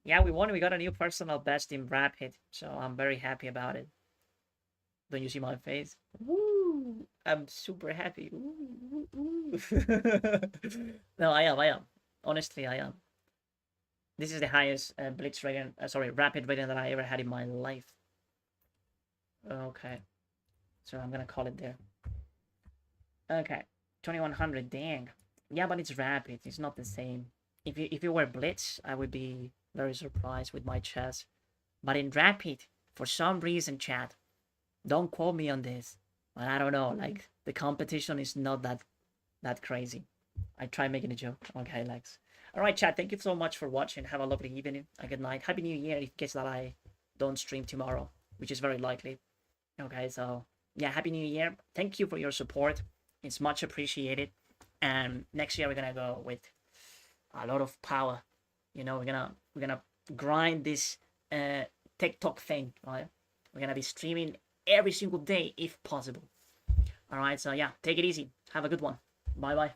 Yeah, we won. We got a new personal best in Rapid, so I'm very happy about it. Don't you see my face? Woo! I'm super happy. Ooh, ooh, ooh. No, I am. Honestly, I am. This is the highest blitz rating, rapid rating that I ever had in my life. Okay. So I'm gonna call it there. Okay. 2100, dang. Yeah, but it's rapid. It's not the same. If you were blitz, I would be very surprised with my chess. But in rapid, for some reason, chat, don't quote me on this, but I don't know. Like the competition is not that crazy. I try making a joke. Okay, Lex. All right, chat. Thank you so much for watching. Have a lovely evening. A good night. Happy New Year. In case that I don't stream tomorrow, which is very likely. Okay, so yeah, Happy New Year. Thank you for your support. It's much appreciated. And next year we're gonna go with a lot of power. You know, we're gonna grind this TikTok thing, right? We're gonna be streaming every single day if possible. All right, so yeah, take it easy. Have a good one. Bye bye.